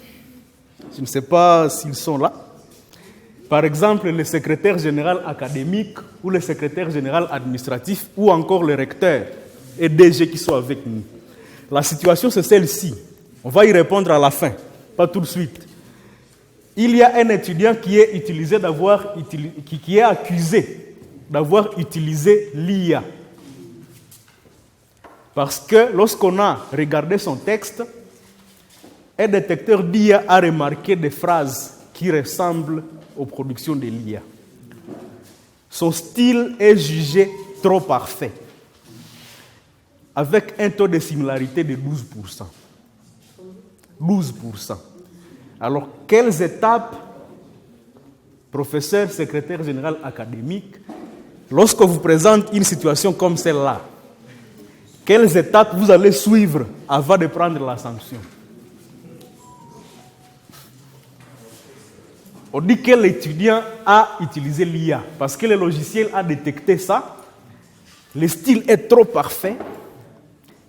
Je ne sais pas s'ils sont là. Par exemple, le secrétaire général académique ou le secrétaire général administratif ou encore le recteur et DG qui sont avec nous. La situation, c'est celle-ci. On va y répondre à la fin, pas tout de suite. Il y a un étudiant qui est accusé d'avoir utilisé l'IA. Parce que lorsqu'on a regardé son texte, un détecteur d'IA a remarqué des phrases qui ressemblent aux productions de l'IA. Son style est jugé trop parfait, avec un taux de similarité de 12%. 12%. Alors, quelles étapes, professeur, secrétaire général académique, lorsqu'on vous présente une situation comme celle-là, quelles étapes vous allez suivre avant de prendre la sanction? On dit que l'étudiant a utilisé l'IA parce que le logiciel a détecté ça. Le style est trop parfait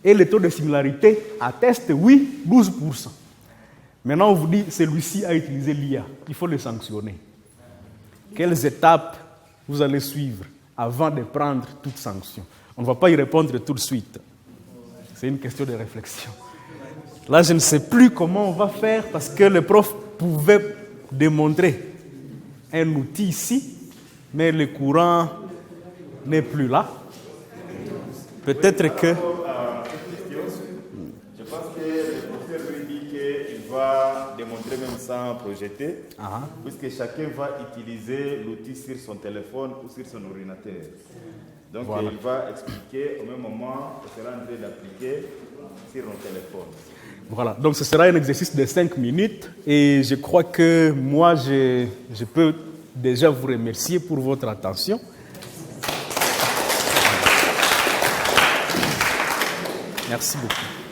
et le taux de similarité atteste, oui, 12%. Maintenant, on vous dit celui-ci a utilisé l'IA. Il faut le sanctionner. Quelles étapes vous allez suivre avant de prendre toute sanction? On ne va pas y répondre tout de suite. C'est une question de réflexion. Là, je ne sais plus comment on va faire parce que le prof pouvait démontrer un outil ici, mais le courant n'est plus là. Peut-être que... Je pense que le professeur lui dit qu'il va démontrer même sans projeter, puisque chacun va utiliser l'outil sur son téléphone ou sur son ordinateur. Donc voilà. Il va expliquer au même moment, il sera en train d'appliquer sur nos téléphones. Voilà, donc ce sera un exercice de 5 minutes et je crois que moi, je peux déjà vous remercier pour votre attention. Merci beaucoup.